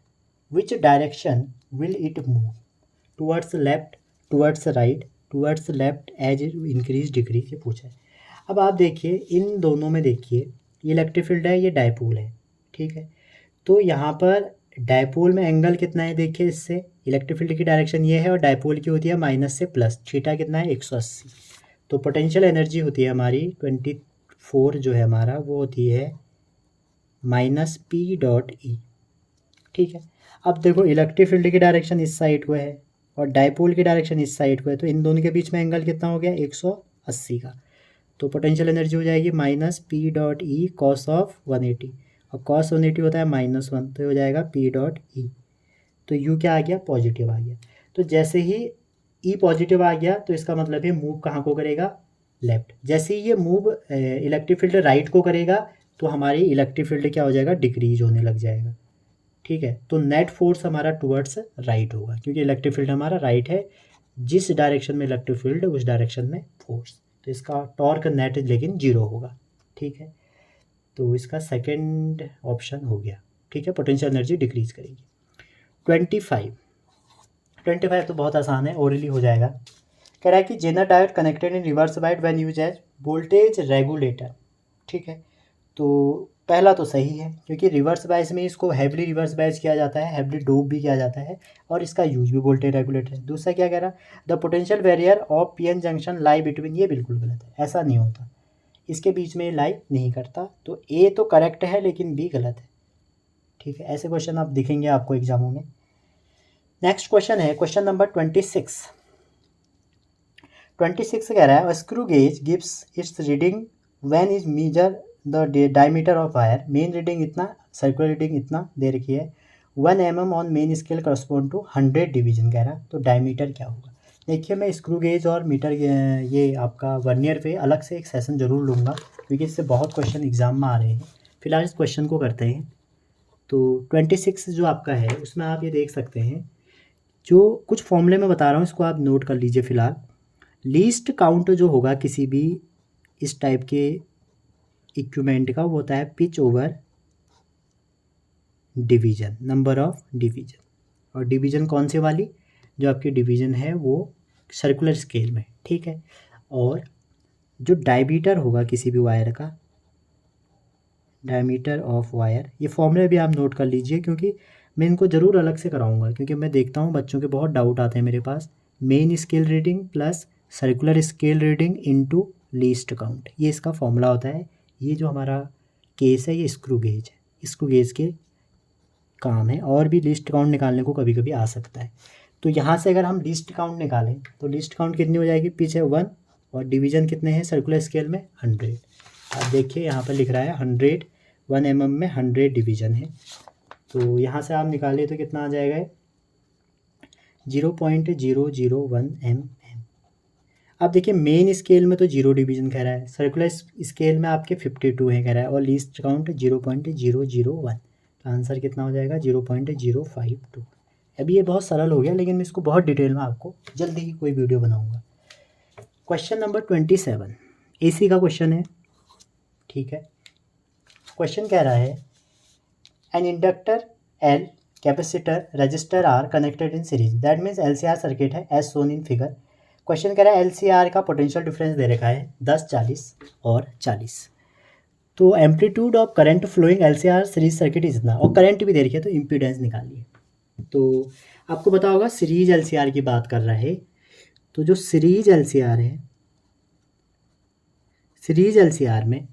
which direction will it move, towards left, towards right, towards left as increase decrease, ये पूछा है। अब आप देखिए इन दोनों में, देखिए ये इलेक्ट्रिक फील्ड है, ये डाइपोल है। ठीक है, तो यहाँ पर डाइपोल में एंगल कितना है, देखिए इससे इलेक्ट्रिक फील्ड की डायरेक्शन ये है और डाइपोल की होती है माइनस से प्लस, थीटा कितना है 180। तो पोटेंशियल एनर्जी होती है हमारी 24 जो है हमारा, वो होती है -P.E। ठीक है, अब देखो इलेक्ट्रिक फील्ड की डायरेक्शन इस साइड को है और डाइपोल की डायरेक्शन इस साइड को है, तो इन दोनों के बीच में एंगल कितना हो गया 180 का। तो पोटेंशियल एनर्जी हो जाएगी -P.E cos ऑफ 180। और cos 180 होता है -1, तो हो जाएगा P डॉट ई। तो U क्या आ गया, पॉजिटिव आ गया। तो जैसे ही E पॉजिटिव आ गया तो इसका मतलब है मूव कहाँ को करेगा, लेफ्ट। जैसे ही ये मूव इलेक्ट्रिक फील्ड राइट को करेगा तो हमारी इलेक्ट्रिक फील्ड क्या हो जाएगा, डिक्रीज होने लग जाएगा। ठीक है, तो नेट फोर्स हमारा टुवर्ड्स राइट होगा, क्योंकि इलेक्ट्रिक फील्ड हमारा राइट है, जिस डायरेक्शन में इलेक्ट्रिक फील्ड उस डायरेक्शन में फोर्स, तो इसका टॉर्क नेट लेकिन 0 होगा। ठीक है, तो इसका सेकंड ऑप्शन हो गया। ठीक है, पोटेंशियल एनर्जी डिक्रीज करेगी। 25 तो बहुत आसान है, ओरली हो जाएगा। कह रहा है कि zener diode connected in reverse bias when use as voltage regulator. ठीक है, तो पहला तो सही है, क्योंकि रिवर्स बायस में इसको हैवली रिवर्स बायस किया जाता है, हैवली डोप भी किया जाता है, और इसका यूज भी वोल्टेज रेगुलेटर है। दूसरा क्या कह रहा, the potential barrier of PN junction lie between, ये बिल्कुल गलत है, ऐसा नहीं होता, इसके बीच में लाई नहीं करता। तो ए तो करेक्ट है लेकिन बी गलत है। ठीक है, ऐसे क्वेश्चन आप दिखेंगे आपको एग्जामों में। नेक्स्ट क्वेश्चन है क्वेश्चन नंबर 26। 26 कह रहा है screw gauge gives its reading when is measure the diameter of wire. Main reading इतना, सर्कुलर रीडिंग इतना दे रखी है। 1 mm on main scale correspond to 100 division कह रहा है, तो डायमीटर क्या होगा। देखिए, मैं स्क्रू गेज और मीटर ये आपका वर्नियर पे अलग से एक सेशन जरूर लूँगा, क्योंकि इससे बहुत क्वेश्चन एग्जाम में आ रहे हैं। फिलहाल इस क्वेश्चन को करते हैं। तो 26 जो आपका है उसमें आप ये देख सकते हैं, जो कुछ फॉर्मूले में बता रहा हूँ इसको आप नोट कर लीजिए फिलहाल। लीस्ट काउंट जो होगा किसी भी इस टाइप के इक्विपमेंट का, वो होता है pitch over division, number of division. और डिवीजन कौन से वाली, जो आपकी डिवीजन है वो सर्कुलर स्केल में। ठीक है, और जो डायमीटर होगा किसी भी वायर का, डायमीटर ऑफ वायर, ये फॉर्मूले भी आप नोट कर लीजिए, क्योंकि मैं इनको ज़रूर अलग से कराऊंगा, क्योंकि मैं देखता हूँ बच्चों के बहुत डाउट आते हैं मेरे पास। Main scale reading plus circular scale reading into least count, ये इसका फॉर्मूला होता है। ये जो हमारा केस है ये स्क्रू गेज है, स्क्रू गेज के काम है, और भी लिस्ट काउंट निकालने को कभी कभी आ सकता है। तो यहाँ से अगर हम लिस्ट काउंट निकालें तो लिस्ट काउंट कितनी हो जाएगी, पिच है 1 और डिवीजन कितने हैं सर्कुलर स्केल में 100। आप देखिए यहाँ पर लिख रहा है 100, 1 mm में 100 डिवीजन है, तो यहाँ से आप निकालिए तो कितना आ जाएगा 0.001 mm। अब देखिए मेन स्केल में तो 0 डिवीजन कह रहा है, सर्कुलर स्केल में आपके 52 है कह रहा है, और लीस्ट काउंट 0.001, तो आंसर कितना हो जाएगा 0.052। अभी ये बहुत सरल हो गया, लेकिन मैं इसको बहुत डिटेल में आपको जल्दी ही कोई वीडियो बनाऊंगा। क्वेश्चन नंबर 27 एसी का क्वेश्चन है। ठीक है, क्वेश्चन कह रहा है an inductor L, capacitor, resistor R connected in series, that means LCR circuit है as shown in figure. Question कह रहा है एलसीआर का पोटेंशियल डिफरेंस दे रखा है 10, 40 और 40। तो amplitude of current flowing LCR series circuit is इतना, और करंट भी दे रखी है, तो इम्पीडेंस निकालिए। तो आपको पता होगा सीरीज एलसीआर की बात कर रहा है, तो जो सीरीज एलसीआर है, सीरीज एलसीआर में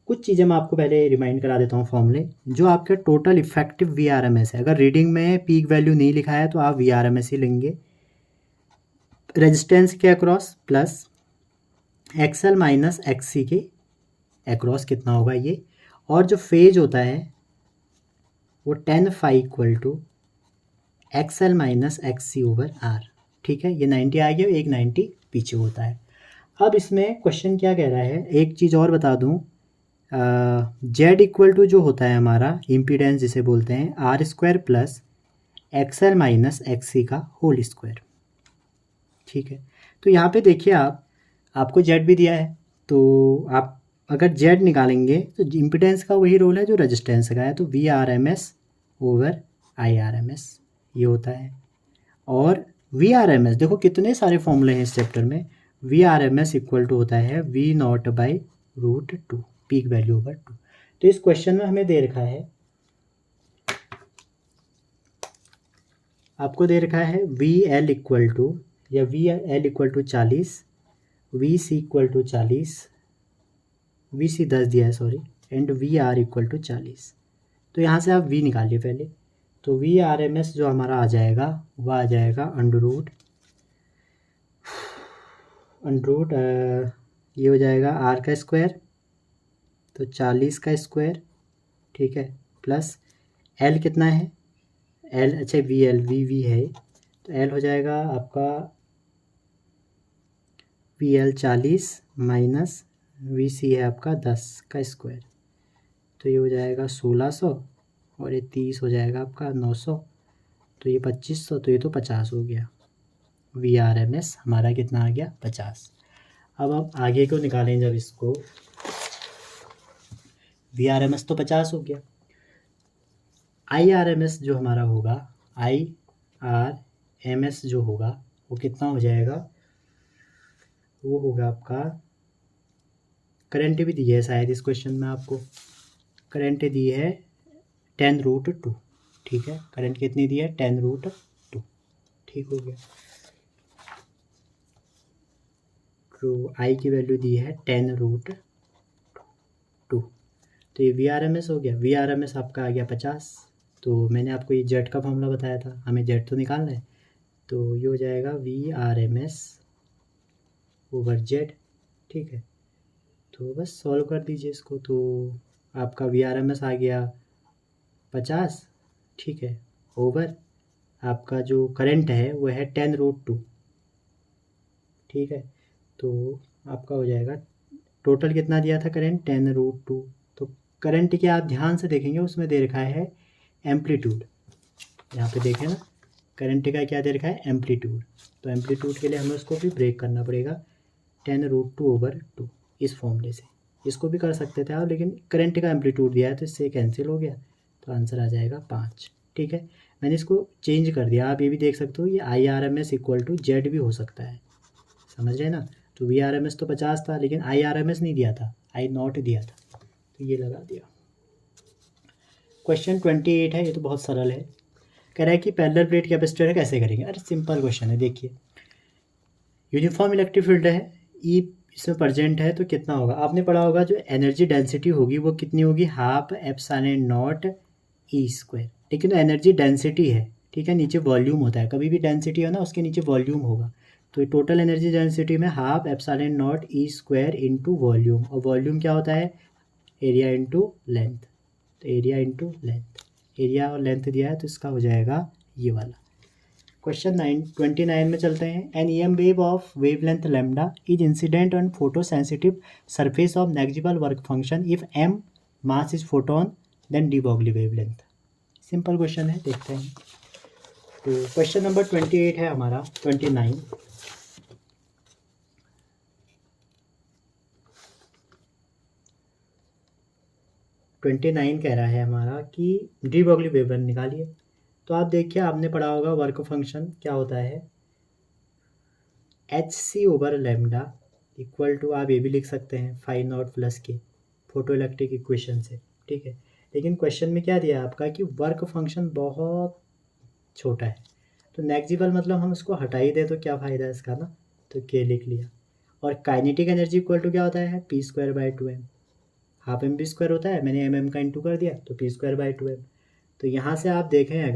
कुछ चीज़ें मैं आपको पहले रिमाइंड करा देता हूँ फॉर्मूले। जो आपके टोटल इफेक्टिव वीआरएमएस है, अगर रीडिंग में पीक वैल्यू नहीं लिखा है तो आप वीआरएमएस ही लेंगे, रेजिस्टेंस के अक्रॉस प्लस एक्सएल माइनस एक्ससी के अक्रॉस कितना होगा ये, और जो फेज होता है वो 10 phi equal to XL minus XC over R. ठीक है, ये 90 आ गया, एक 90 पीछे होता है। अब इसमें क्वेश्चन क्या कह रहा है, एक चीज़ और बता दूं, जेड इक्वल टू जो होता है हमारा इम्पीडेंस जिसे बोलते हैं R square plus XL minus XC का होल स्क्वायर। ठीक है, तो यहाँ पे देखिए आपको जेड भी दिया है, तो आप अगर जेड निकालेंगे तो इम्पीडेंस का वही रोल है जो रेजिस्टेंस का है, तो V R M S over I R M S ये होता है। और वी आर एम एस देखो कितने सारे फॉर्मूले हैं इस चैप्टर में, V R M S equal to होता है V nought by √2, peak value over 2। तो इस क्वेश्चन में हमें दे रखा है, आपको दे रखा है वी एल इक्वल टू, या V L equal to 40, V C equal to 40, V C 10 दिया है sorry, and V R equal to 40। तो यहाँ से आप वी निकालिए पहले, तो वी आर एम एस जो हमारा आ जाएगा वह आ जाएगा अंडर रूट ये हो जाएगा आर का स्क्वायर, तो 40 का स्क्वायर ठीक है, प्लस एल कितना है, एल अच्छा वी एल वी है, तो एल हो जाएगा आपका वी एल 40 माइनस वी सी है आपका 10 का स्क्वायर, तो ये हो जाएगा 1600 और ये 30 हो जाएगा आपका 900, तो ये 2500, तो ये तो 50 हो गया। वी आर एम एस हमारा कितना आ गया 50। अब आप आगे को निकालें जब इसको, वी आर एम एस तो 50 हो गया, आई आर एम एस जो हमारा होगा, आई आर एम एस जो होगा वो कितना हो जाएगा, वो होगा आपका, करंट भी दी है शायद इस क्वेश्चन में आपको, करंट दी है 10√2, ठीक है, करंट कितनी दी है 10√2, ठीक हो गया। तो आई की वैल्यू दी है 10√2, तो ये वी आर एम एस हो गया, वी आर एम एस आपका आ गया 50। तो मैंने आपको ये जेड का फॉर्मूला बताया था, हमें जेड तो निकालना है, तो ये हो जाएगा V R M S over Z, ठीक है। तो बस सॉल्व कर दीजिए इसको, तो आपका वी आर एम एस आ गया 50, ठीक है, ओवर आपका जो करंट है वो है 10√2, ठीक है। तो आपका हो जाएगा टोटल कितना दिया था करंट 10√2, तो करंट के आप ध्यान से देखेंगे उसमें दे रखा है एम्पलीट्यूड, यहाँ पे देखें ना, करंट का क्या दे रखा है एम्पलीट्यूड, तो एम्पलीट्यूड के लिए हमें उसको भी ब्रेक करना पड़ेगा 10√2/2 इस फॉर्मूले से, इसको भी कर सकते थे आप, लेकिन करंट का एम्पलीट्यूड दिया है तो इससे कैंसिल हो गया, तो आंसर आ जाएगा 5, ठीक है। मैंने इसको चेंज कर दिया, आप ये भी देख सकते हो ये I R M S equal to Z भी हो सकता है, समझ रहे हैं ना। तो वी आर एम एस तो 50 था, लेकिन आई आर एम एस नहीं दिया था, आई नॉट दिया था, तो ये लगा दिया। क्वेश्चन 28 है, ये तो बहुत सरल है, कह रहा है कि पैरेलल प्लेट कैपेसिटर कैसे करेंगे। अरे सिंपल क्वेश्चन है, देखिए यूनिफॉर्म इलेक्ट्रिक फील्ड है, ई इसमें प्रेजेंट है तो कितना होगा, आपने पढ़ा होगा जो एनर्जी डेंसिटी होगी वो कितनी होगी, half epsilon not E square, लेकिन एनर्जी डेंसिटी है, ठीक है, नीचे वॉल्यूम होता है, कभी भी डेंसिटी हो ना उसके नीचे वॉल्यूम होगा, तो टोटल एनर्जी डेंसिटी में half epsilon not E square into volume, और वॉल्यूम क्या होता है एरिया इंटू लेंथ, तो एरिया इंटू लेंथ, एरिया और लेंथ दिया है तो इसका हो जाएगा ये वाला। क्वेश्चन 29 में चलते हैं, an E M wave of wavelength lambda is incident on photo sensitive surface of negligible work function if M mass is photon then de Broglie wavelength. Simple question है, देखते हैं। तो क्वेश्चन नंबर 28 है हमारा 29, कह रहा है हमारा कि डी ब्रोगली वेवलेंथ निकालिए। तो आप देखिए आपने पढ़ा होगा वर्क फंक्शन क्या होता है, H C over lambda equal to, आप ये भी लिख सकते हैं phi nought plus K, photo electric equation से, ठीक है। लेकिन क्वेश्चन में क्या दिया है आपका कि वर्क फंक्शन बहुत छोटा है, तो नेग्जिबल मतलब हम इसको हटा ही दे तो क्या फ़ायदा है इसका ना, तो के लिख लिया। और काइनेटिक एनर्जी इक्वल टू क्या होता है p²/2m, half M B square होता है, मैंने एम का इंटू कर दिया तो p²/2m। तो यहाँ से आप देखें अगर